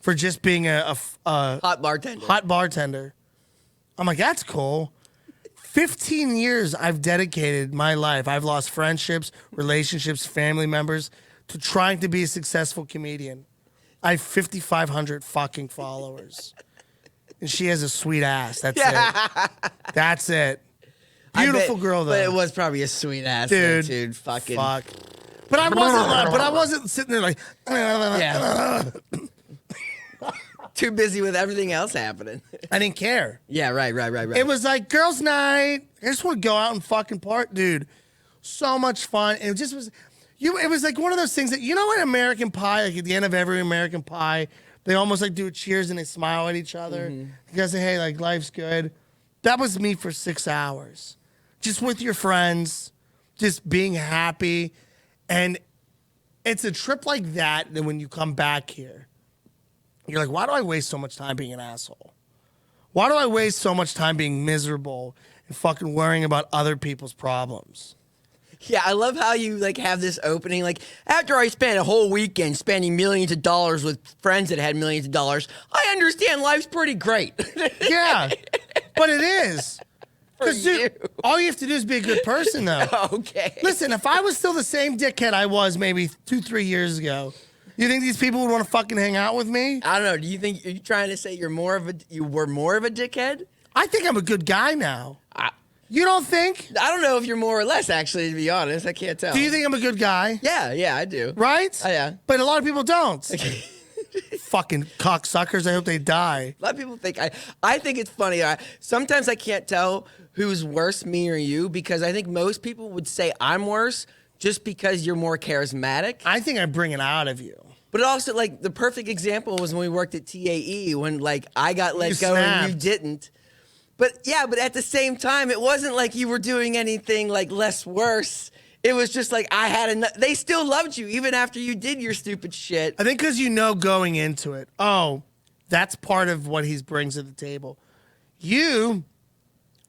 for just being a Hot bartender. hot bartender. I'm like, that's cool. 15 years I've dedicated my life. I've lost friendships, relationships, family members to trying to be a successful comedian. I have 5,500 fucking followers. And she has a sweet ass. That's it. That's it. Beautiful girl, though. But it was probably a sweet ass, dude. Fucking. Fuck. But I wasn't sitting there like. Yeah. Too busy with everything else happening. I didn't care. Yeah, right. It was like girls' night. I just want to go out and fucking part, dude. So much fun. And it just was. It was like one of those things that in American Pie, like at the end of every American Pie, they almost like do a cheers and they smile at each other. You guys say, hey, like life's good. That was me for 6 hours. Just with your friends, just being happy. And it's a trip like that when you come back here, you're like, why do I waste so much time being an asshole? Why do I waste so much time being miserable and fucking worrying about other people's problems? Yeah, I love how you like have this opening. Like, after I spent a whole weekend spending millions of dollars with friends that had millions of dollars, I understand life's pretty great. Yeah, but it is. Because you. all you have to do is be a good person, though. Okay. Listen, if I was still the same dickhead I was maybe 2-3 years ago, you think these people would want to fucking hang out with me? I don't know. Do you think, are you trying to say you were more of a dickhead? I think I'm a good guy now. You don't think? I don't know if you're more or less, actually, to be honest. I can't tell. Do you think I'm a good guy? Yeah, I do. Right? Oh, yeah. But a lot of people don't. Fucking cocksuckers. I hope they die. A lot of people think I think it's funny. Sometimes I can't tell who's worse, me or you, because I think most people would say I'm worse just because you're more charismatic. I think I bring it out of you. But also, like, the perfect example was when we worked at TAE, when, like, I got let go snapped. and you didn't. But, yeah, but at the same time, it wasn't like you were doing anything, like, less worse. It was just like I had enough. They still loved you even after you did your stupid shit. I think because going into it, oh, that's part of what he brings to the table. You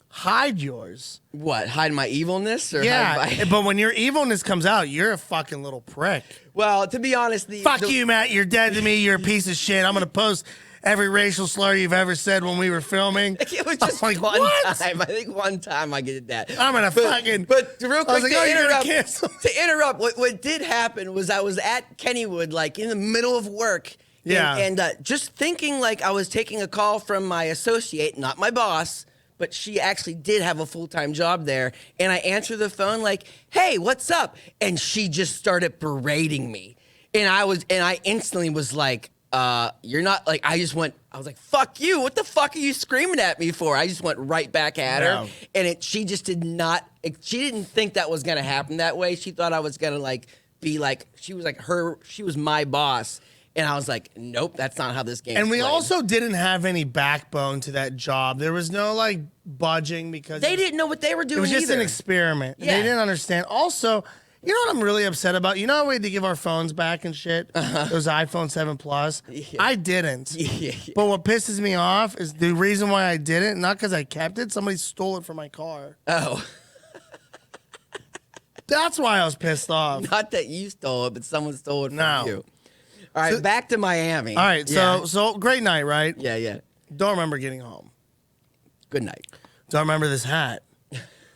hide yours. What? Hide my evilness? Or Yeah, hide my... but when your evilness comes out, you're a fucking little prick. Well, to be honest, Fuck you, Matt. You're dead to me. You're a piece of shit. I'm going to post every racial slur you've ever said when we were filming. It was just like, one what? time. I think one time I did that. I'm going to fucking... But real quick, like, to interrupt, what did happen was I was at Kennywood, like, in the middle of work. Yeah. And just thinking like I was taking a call from my associate, not my boss, but she actually did have a full-time job there. And I answered the phone like, hey, what's up? And she just started berating me. And I instantly was like, you're not like, I was like, fuck you. What the fuck are you screaming at me for? I just went right back at her. And she just she didn't think that was going to happen that way. She thought I was going to like be like, she was my boss. And I was like, nope, that's not how this game is And we played. also didn't have any backbone to that job. There was no like budging because They didn't know what they were doing it was just either. an experiment. Yeah. They didn't understand. Also, you know what I'm really upset about? You know how we had to give our phones back and shit? Those iPhone 7 Plus? Yeah. I didn't. Yeah. But what pisses me off is the reason why I didn't, not because I kept it, somebody stole it from my car. Oh. That's why I was pissed off. Not that you stole it, but someone stole it from No. you. All right, back to Miami. All right, Yeah. so great night, right? Yeah. Don't remember getting home. Good night. Don't remember this hat.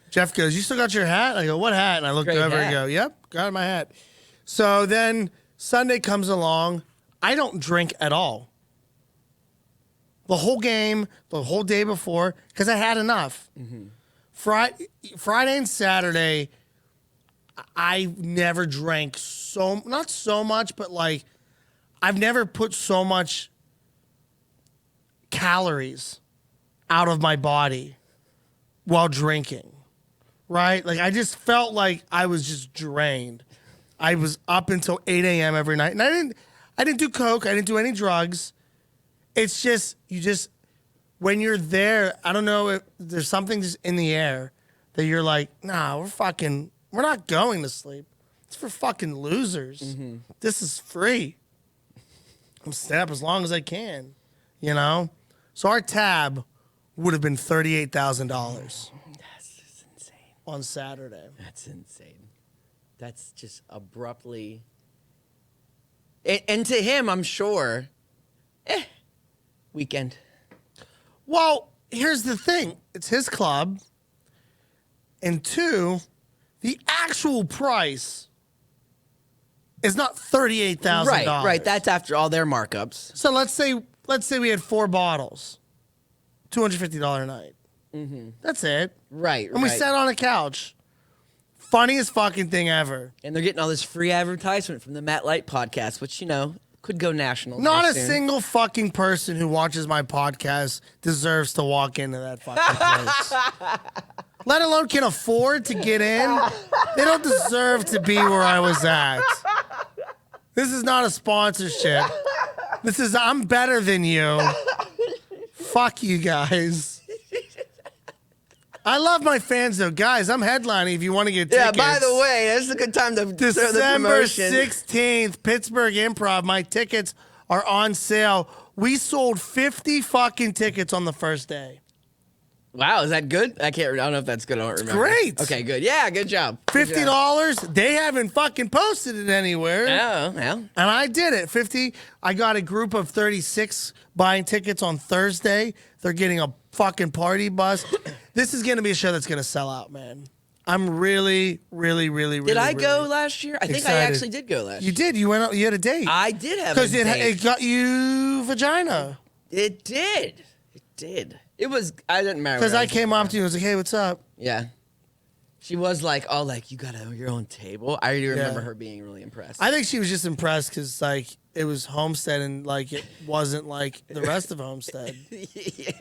Jeff goes, "You still got your hat?" I go, "What hat?" And I looked Great over hat. and go, "Yep, got my hat." So then Sunday comes along. I don't drink at all. The whole game, the whole day before, because I had enough. Friday and Saturday, I never drank not so much, but like, I've never put so much calories out of my body while drinking, right? Like, I just felt like I was just drained. I was up until 8 a.m. every night, and I didn't do coke. I didn't do any drugs. It's just, when you're there, I don't know if there's something just in the air that you're like, nah, we're not going to sleep. It's for fucking losers. This is free. I'm staying up as long as I can, you know? So our tab would have been $38,000 That's just insane. on Saturday. That's insane. That's just abruptly. And to him, I'm sure, weekend. Well, here's the thing. It's his club. And two, the actual price is not $38,000. Right. That's after all their markups. So let's say we had 4 bottles, $250 a night. That's it. Right. And we sat on a couch. Funniest fucking thing ever. And they're getting all this free advertisement from the Matt Light podcast, which, could go national. Not very a soon. single fucking person who watches my podcast deserves to walk into that fucking place. Let alone can afford to get in. They don't deserve to be where I was at. This is not a sponsorship. I'm better than you. Fuck you guys. I love my fans though. Guys, I'm headlining if you want to get tickets. Yeah, by the way, this is a good time to throw the December promotion. 16th, Pittsburgh Improv. My tickets are on sale. We sold 50 fucking tickets on the first day. Wow, is that good? I don't know if that's good. I don't remember. Great. Okay, good. Yeah, good job. Good job. $50. They haven't fucking posted it anywhere. Oh, well. And I did it. 50. I got a group of 36 buying tickets on Thursday. They're getting a fucking party bus. This is going to be a show that's going to sell out, man. I'm really, really, really, really. Did I go really last year? I think I excited. actually did go last year. You did. You went out. You had a date. I did have a Because date. it got you vagina. It did. It did. It was, I didn't remember. Because I came up to you and was like, hey, what's up? Yeah. She was like, oh, like, you got your own table? I already remember Yeah. her being really impressed. I think she was just impressed because, like, it was Homestead and, like, it wasn't like the rest of Homestead. yeah,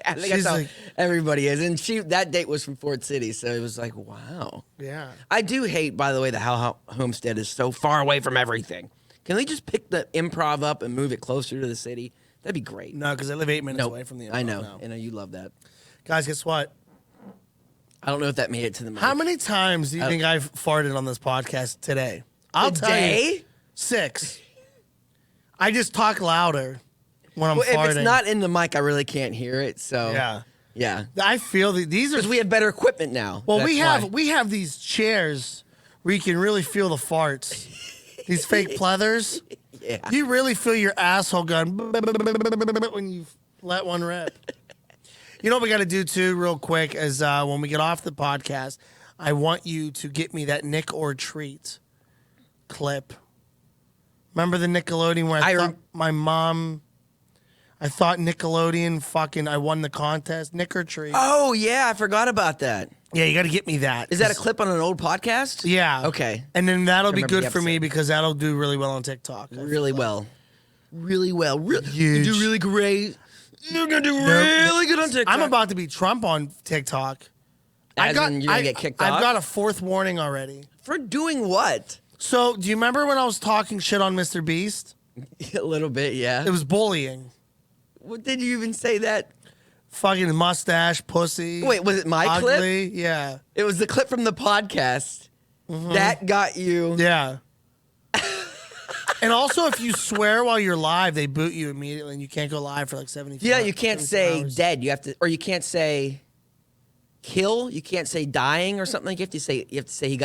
I think She's that's how like- everybody is. And that date was from Fort City, so it was like, wow. Yeah. I do hate, by the way, how Homestead is so far away from everything. Can they just pick the Improv up and move it closer to the city? That'd be great. No, because I live 8 minutes Nope. away from the I Improv know. now. I know you love that. Guys, guess what? I don't know if that made it to the mic. How many times do you think I've farted on this podcast today? I'll tell you. Today? 6. I just talk louder when I'm Well, farting. if it's not in the mic, I really can't hear it. So yeah. I feel that these are. Because we have better equipment now. Well, That's why. we have these chairs where you can really feel the farts. These fake pleathers. Yeah. You really feel your asshole going when you let one rip. You know what we got to do too, real quick, is when we get off the podcast, I want you to get me that Nick or Treat clip. Remember the Nickelodeon where I thought Nickelodeon fucking, I won the contest, Nick or Treat. Oh, yeah. I forgot about that. Yeah, you got to get me that. Is that a clip on an old podcast? Yeah. Okay. And then that'll be remember good the for me episode. because that'll do really well on TikTok. Really well. Really well. Huge. You do really great. You're going to do really good on TikTok. I'm about to be Trump on TikTok. As in you're gonna get kicked I've off? got a 4th warning already. For doing what? So, do you remember when I was talking shit on Mr. Beast? A little bit, yeah. It was bullying. What did you even say that? Fucking mustache, pussy. Wait, was it my clip? ugly. Yeah. It was the clip from the podcast. That got you. Yeah. And also, if you swear while you're live, they boot you immediately, and you can't go live for like 75 Yeah, you can't 72 say hours. dead. You have to, or you can't say kill. You can't say dying or something. You have to say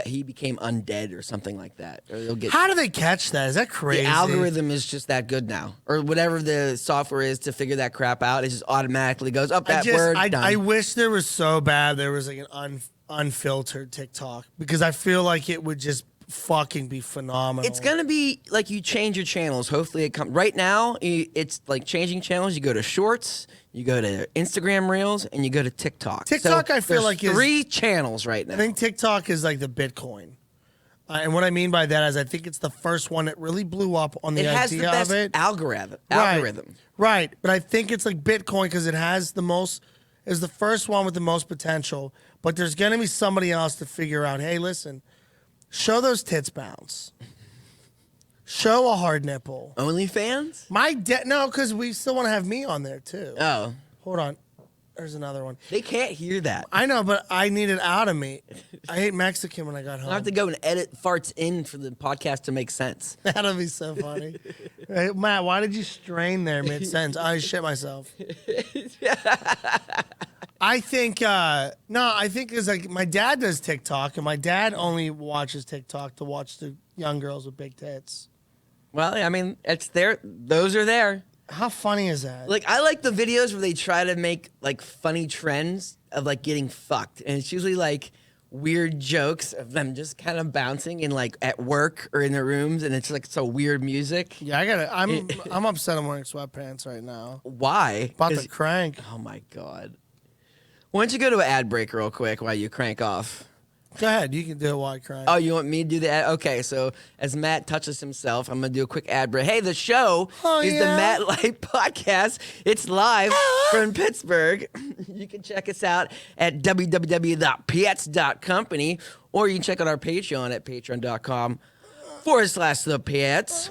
he became undead or something like that. Or they'll get. How do they catch that? Is that crazy? The algorithm is just that good now, or whatever the software is to figure that crap out. It just automatically goes up that word. Done. I wish there was so bad there was like an unfiltered TikTok, because I feel like it would just fucking be phenomenal. It's gonna be like you change your channels. Hopefully it comes. Right now, it's like changing channels. You go to Shorts, you go to Instagram Reels, and you go to TikTok. TikTok, so I feel like is 3 channels right now. I think TikTok is like the Bitcoin. And what I mean by that is I think it's the first one that really blew up on the has idea the best of it. algorithm. Right. But I think it's like Bitcoin because it has the most, is the first one with the most potential. But there's going to be somebody else to figure out, hey, listen, show those tits bounce. Show a hard nipple. OnlyFans? No, because we still want to have me on there too. Oh. Hold on. There's another one. They can't hear that. I know, but I need it out of me. I ate Mexican when I got home. I have to go and edit farts in for the podcast to make sense. That'll be so funny. Hey, Matt, why did you strain there mid-sentence? I shit myself. I think, I think it's like my dad does TikTok, and my dad only watches TikTok to watch the young girls with big tits. Well, I mean, it's there. Those are there. How funny is that? Like, I like the videos where they try to make, like, funny trends of, like, getting fucked. And it's usually, like, weird jokes of them just kind of bouncing in, like, at work or in their rooms. And it's, like, so weird music. Yeah, I'm upset I'm wearing sweatpants right now. Why? About to crank. Oh, my God. Why don't you go to an ad break real quick while you crank off? Go ahead. You can do it while I crank. Oh, you want me to do the ad? Okay, so as Matt touches himself, I'm going to do a quick ad break. Hey, the show is the Matt Light Podcast. It's live from Pittsburgh. You can check us out at www.thepitts.company, or you can check out our Patreon at patreon.com/thepitts.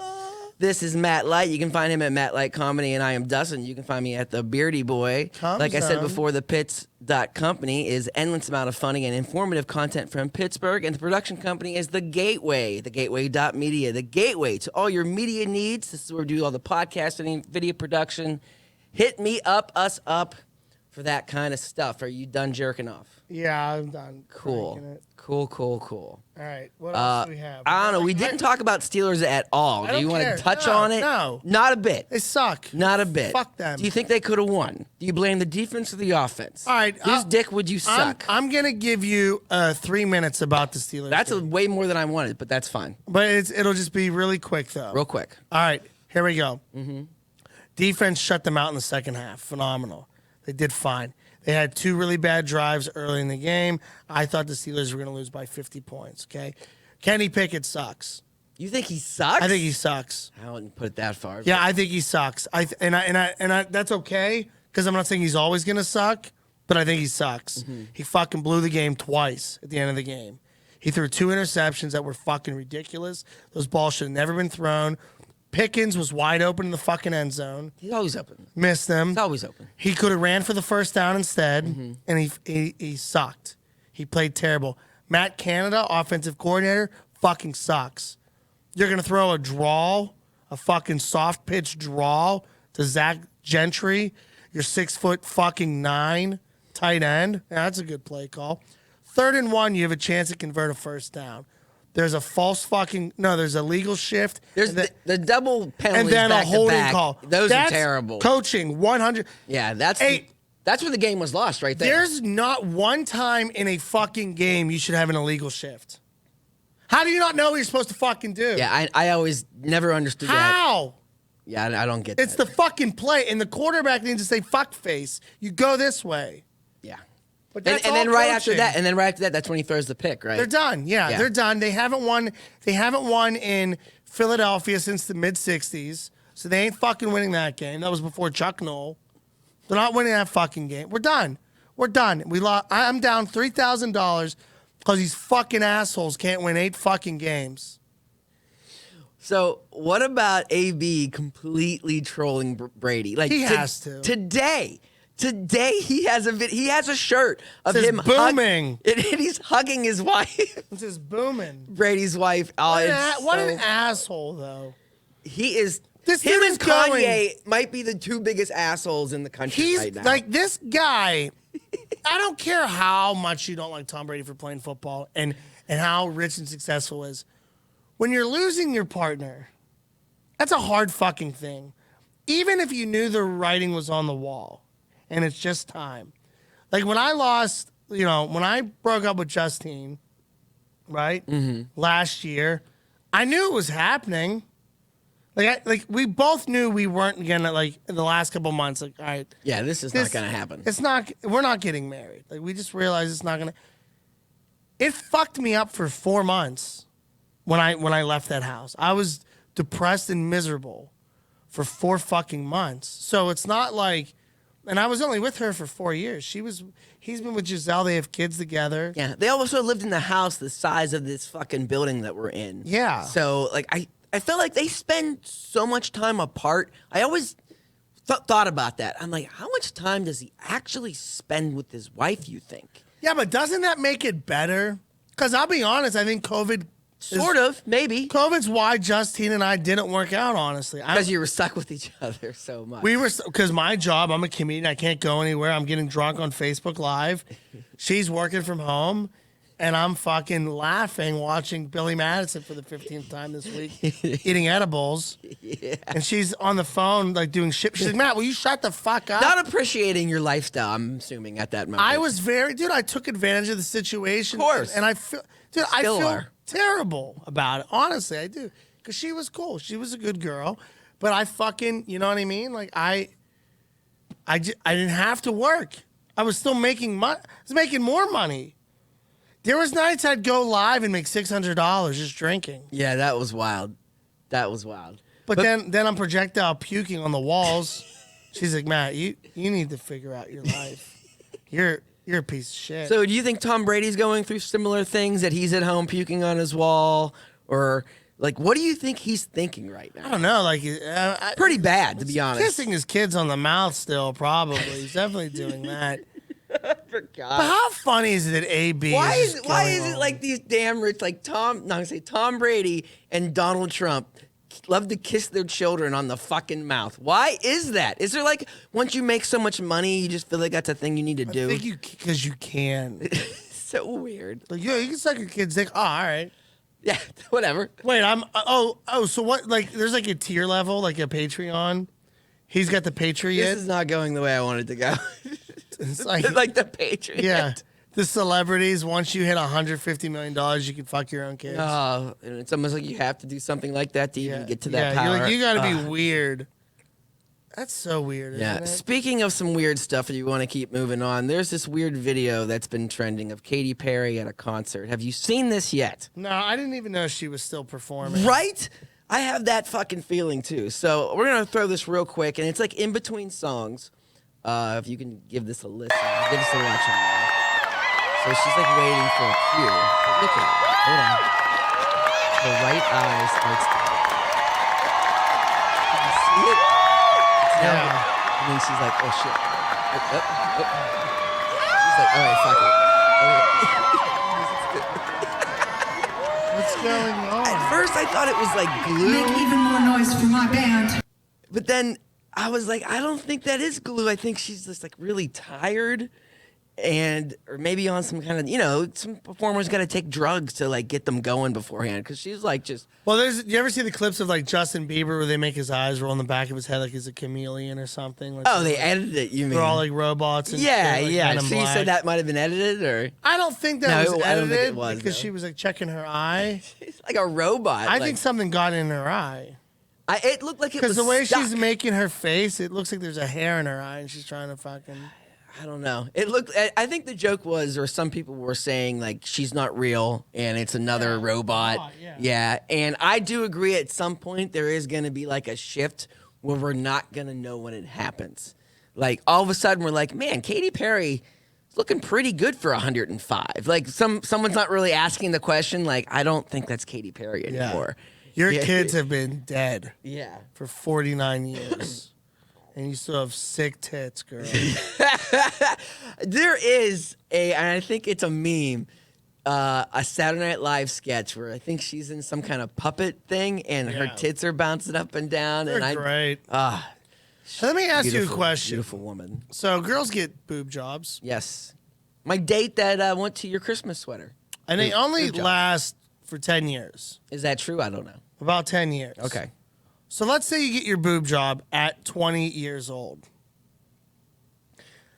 This is Matt Light. You can find him at Matt Light Comedy, and I am Dustin. You can find me at the Beardy Boy. Like I said before, thepitts.company is endless amount of funny and informative content from Pittsburgh, and the production company is The Gateway, TheGateway.media. The Gateway to all your media needs. This is where we do all the podcasting, video production. Hit me up, us up for that kind of stuff. Are you done jerking off? Yeah, I'm done. Cool. Cool. All right. What else do we have? I don't know. We didn't talk about Steelers at all. Do you want to touch No, on it? no. Not a bit. They suck. Not a bit. Fuck them. Do you think they could have won? Do you blame the defense or the offense? All right. Whose dick would you suck? I'm going to give you 3 minutes about the Steelers. That's game. way more than I wanted, but that's fine. But it'll just be really quick, though. Real quick. All right. Here we go. Mm-hmm. Defense shut them out in the second half. Phenomenal. They did fine. They had 2 really bad drives early in the game. I thought the Steelers were going to lose by 50 points, okay? Kenny Pickett sucks. You think he sucks? I think he sucks. I wouldn't put it that far. Yeah, I think he sucks. And that's okay, because I'm not saying he's always going to suck, but I think he sucks. Mm-hmm. He fucking blew the game twice at the end of the game. He threw 2 interceptions that were fucking ridiculous. Those balls should have never been thrown. Pickens was wide open in the fucking end zone. He's always open. Missed them. He's always open. He could have ran for the first down instead, and he sucked. He played terrible. Matt Canada, offensive coordinator, fucking sucks. You're going to throw a fucking soft pitch draw to Zach Gentry, your 6'9" tight end. Yeah, that's a good play call. 3rd and 1, you have a chance to convert a first down. There's a there's a legal shift. There's the double penalties and then back a holding to back. call. Those are terrible. Coaching 100. Yeah, that's where the game was lost right there. There's not one time in a fucking game you should have an illegal shift. How do you not know what you're supposed to fucking do? Yeah, I always never understood that. How? Yeah, I don't get that. It's the fucking play, and the quarterback needs to say fuck face. You go this way. Yeah. But that's and then all right coaching. after that, that's when he throws the pick, right? They're done. Yeah, they're done. They haven't won in Philadelphia since the mid-'60s, so they ain't fucking winning that game. That was before Chuck Noll. They're not winning that fucking game. We're done. We lost. I'm down $3,000 because these fucking assholes can't win 8 fucking games. So what about AB completely trolling Brady? Like he has to. Today he has a shirt of it says him booming. And he's hugging his wife. It says booming. Brady's wife. Oh, what an asshole, though. He is. Him and Kanye might be the 2 biggest assholes in the country right now. Like, this guy I don't care how much you don't like Tom Brady for playing football and how rich and successful is. When you're losing your partner, that's a hard fucking thing. Even if you knew the writing was on the wall and it's just time. Like when I lost, when I broke up with Justine, right? Last year, I knew it was happening. Like we both knew we weren't gonna in the last couple months. Like, all right, Yeah, this is not gonna happen. It's not. We're not getting married. Like we just realized it's not gonna. It fucked me up for 4 months when I left that house. I was depressed and miserable for 4 fucking months. So it's not like, and I was only with her for 4 years. He's been with Giselle. They have kids together. Yeah, they also lived in the house the size of this fucking building that we're in. Yeah. So I feel like they spend so much time apart. I always thought about that. I'm like, how much time does he actually spend with his wife, you think? Yeah, but doesn't that make it better? Because I'll be honest, I think Maybe. COVID's why Justine and I didn't work out, honestly. Because you were stuck with each other so much. Because my job, I'm a comedian, I can't go anywhere. I'm getting drunk on Facebook Live. She's working from home. And I'm fucking laughing watching Billy Madison for the 15th time this week, eating edibles. Yeah. And she's on the phone, doing shit. She's like, Matt, will you shut the fuck up? Not appreciating your lifestyle, I'm assuming, at that moment. I was I took advantage of the situation. Of course. And I feel terrible about it. Honestly, I do. Because she was cool. She was a good girl. But I fucking, you know what I mean? I didn't have to work. I was still making money. I was making more money. There was nights I'd go live and make $600 just drinking. Yeah, that was wild. But then I'm projectile puking on the walls. She's like, Matt, you need to figure out your life. You're a piece of shit. So do you think Tom Brady's going through similar things, that he's at home puking on his wall? Or, what do you think he's thinking right now? I don't know. Pretty bad, to be honest. Kissing his kids on the mouth still, probably. He's definitely doing that. I forgot. But how funny is it that AB Why is it like these damn rich, Tom Brady and Donald Trump love to kiss their children on the fucking mouth? Why is that? Is there once you make so much money, you just feel like that's a thing you need to do? I think because you can. So weird. You can suck your kid's dick. Oh, all right. Yeah, whatever. Wait, so what, there's a tier level, a Patreon? He's got the Patriot. This is not going the way I wanted to go. It's like the Patriot. Yeah. The celebrities, once you hit $150 million, you can fuck your own kids. Oh, and it's almost like you have to do something like that to even get to that power. You're you gotta be weird. That's so weird, isn't it? Speaking of some weird stuff, if you want to keep moving on, there's this weird video that's been trending of Katy Perry at a concert. Have you seen this yet? No, I didn't even know she was still performing. Right? I have that fucking feeling too. So we're going to throw this real quick, and it's in between songs. If you can give this a listen, give us a watch on there. So she's waiting for a cue. But look at it. Hold on. The right eye starts to... Can you see it? Yeah. And then she's like, oh shit. She's like, all right, fuck it. What's going on? At first I thought it was glue. Make even more noise for my band. But then I was like, I don't think that is glue. I think she's just really tired, or maybe on some kind of, some performers got to take drugs to get them going beforehand, because she's just. Well, you ever see the clips of Justin Bieber where they make his eyes roll in the back of his head like he's a chameleon or something? Oh, they edited it. You mean? They're all robots. And yeah, shit, yeah. Men in So you Black. said that might have been edited, or? I don't think that was edited, I don't think it was, because though. she was checking her eye. She's like a robot. I think something got in her eye. It looked like it was Because the way stuck. she's making her face, it looks like there's a hair in her eye, and she's trying to fucking. I don't know. It looked. I think the joke was, or some people were saying she's not real and it's another robot. Yeah, and I do agree. At some point, there is going to be a shift where we're not going to know when it happens. All of a sudden, we're man, Katy Perry is looking pretty good for 105. Someone's not really asking the question. I don't think that's Katy Perry anymore. Your kids have been dead for 49 years. And you still have sick tits, girl. There is and I think it's a meme, a Saturday Night Live sketch where I think she's in some kind of puppet thing and her tits are bouncing up and down. They're great. Let me ask you a Beautiful, question. Beautiful woman. So girls get boob jobs, Yes. My date that went to your Christmas sweater. and they only boob jobs. last for 10 years. Is that true? I don't know. About 10 years. Okay. So let's say you get your boob job at 20 years old.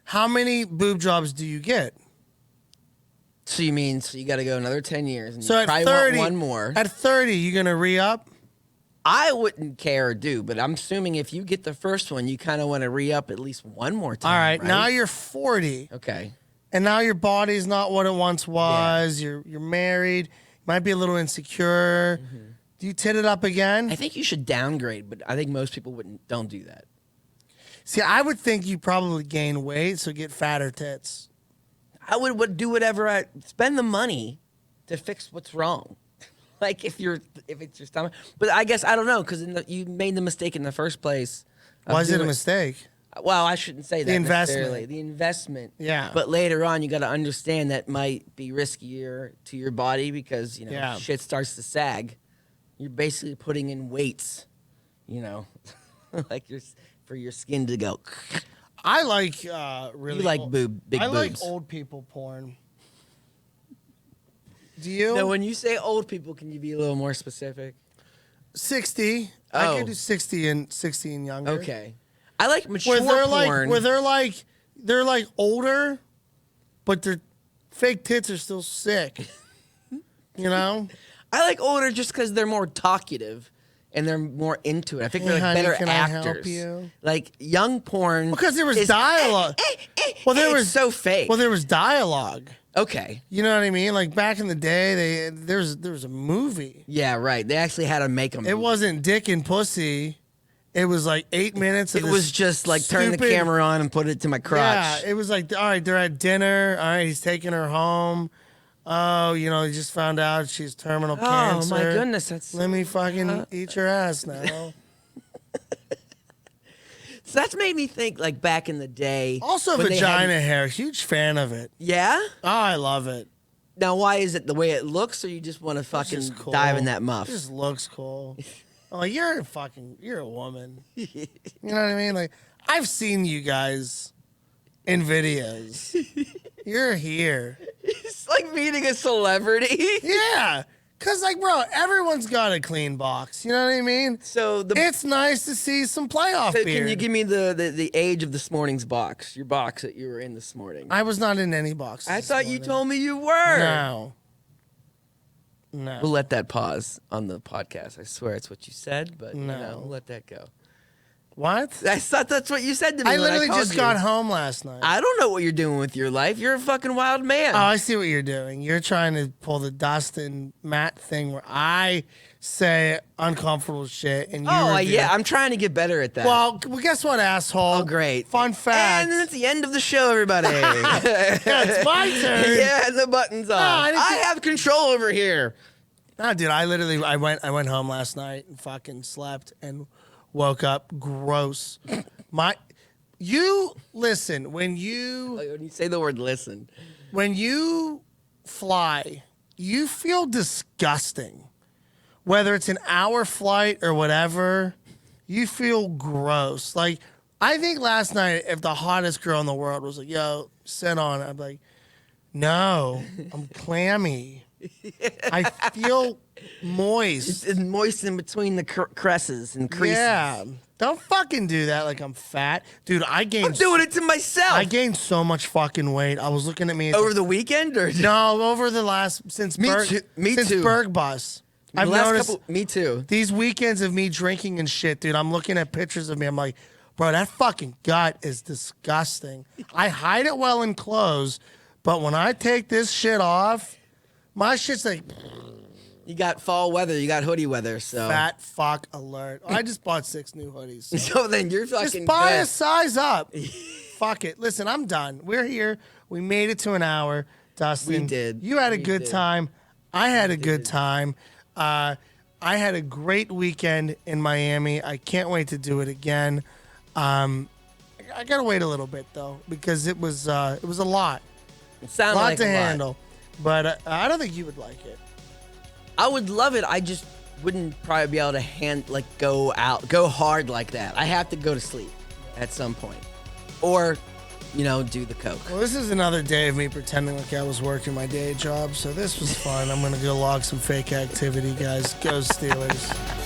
How many boob jobs do you get? So you mean you got to go another 10 years and So you at probably 30, want one more. At 30, you gonna re-up? I wouldn't care or do, but I'm assuming if you get the first one, you kind of want to re-up at least one more time. All right, now you're 40, Okay. and now your body's not what it once was. You're married, might be a little insecure. Do you tit it up again? I think you should downgrade, but I think most people don't do that. See, I would think you probably gain weight, so get fatter tits. I would do whatever I spend the money to fix what's wrong. Like if it's your stomach, but I guess I don't know because you made the mistake in the first place. Why is it a mistake? Well, I shouldn't say that. The investment. Necessarily. The investment. Yeah. But later on, you got to understand that might be riskier to your body because Yeah. shit starts to sag. You're basically putting in weights, like for your skin to go. I like really. You like big I boobs. like old people porn. Do you? Now, when you say old people, can you be a little more specific? 60. I Oh. could do 60 and younger. Okay. I like mature porn. Where they're like older, but their fake tits are still sick. You know? I like older just because they're more talkative and they're more into it. I think Hey, they're like honey, better can I help actors. you? Like young porn. Because there was is- dialogue. Well, there it's was so fake. Well, there was dialogue. Okay. You know what I mean? Like back in the day, there was a movie. Yeah, right. They actually had to make them. It wasn't dick and pussy. It was like 8 minutes. Of It this was just like turn the stupid- camera on and put it to my crotch. Yeah, it was like, all right, they're at dinner. All right, he's taking her home. Oh, he just found out she's terminal cancer. Oh my goodness, that's Let me fucking eat your ass now. so that's made me think like back in the day. Also, when they vagina had- hair. Huge fan of it. Yeah. Oh, I love it. Now, why is it the way it looks, or you just want to It's fucking just cool. dive in that muff? It just looks cool. I'm like, you're a woman. You know what I mean? Like, I've seen you guys in videos. You're here. It's like meeting a celebrity. Yeah. Because, like, bro, everyone's got a clean box. You know what I mean? So It's nice to see some playoff so beard. can you give me the age of this morning's box? Your box that you were in this morning. I was not in any boxes. I this thought you morning. told me you were. No. No. We'll let that pause on the podcast. I swear it's what you said, but No. we'll let that go. What? I thought that's what you said to me. I when literally called just you. got home last night. I don't know what you're doing with your life. You're a fucking wild man. Oh, I see what you're doing. You're trying to pull the Dustin Matt thing where I say uncomfortable shit and you review yeah, it. I'm trying to get better at that. Well, guess what, asshole? Oh, great. Fun fact. And it's the end of the show, everybody. Yeah, it's my turn. Yeah, the button's off. I didn't I think- have control over here. No, dude, I went home last night and fucking slept and woke up gross. Listen, when you When you say the word listen. fly, you feel disgusting. Whether it's an hour flight or whatever, you feel gross. Like, I think last night, if the hottest girl in the world was like, yo, sit on it, I'd be like, no, I'm clammy. I feel moist. It's moist in between the cresses and creases. Yeah. Don't fucking do that like I'm fat. Dude, I'm doing it to myself. I gained so much fucking weight. I was looking at me. Over the weekend? Or No, over the last, since Me Berg, too. Me since too. Berg bus. The I've last noticed me too. these weekends of me drinking and shit, dude. I'm looking at pictures of me. I'm like, bro, that fucking gut is disgusting. I hide it well in clothes, but when I take this shit off, my shit's like You got fall weather. You got hoodie weather. So fat fuck alert. I just bought 6 new hoodies. So. So then you're fucking Just buy a good. size up. Fuck it. Listen, I'm done. We're here. We made it to an hour. Dustin, We did. You had a We good did. time. I had a good time. I had a great weekend in Miami. I can't wait to do it again. I gotta wait a little bit though because it was a lot, It sounded lot like to a lot. handle. But I don't think you would like it. I would love it. I just wouldn't probably be able to go hard like that. I have to go to sleep. at some point. Or, do the coke. Well, this is another day of me pretending like I was working my day job, so this was fun. I'm going to go log some fake activity, guys. Go Steelers.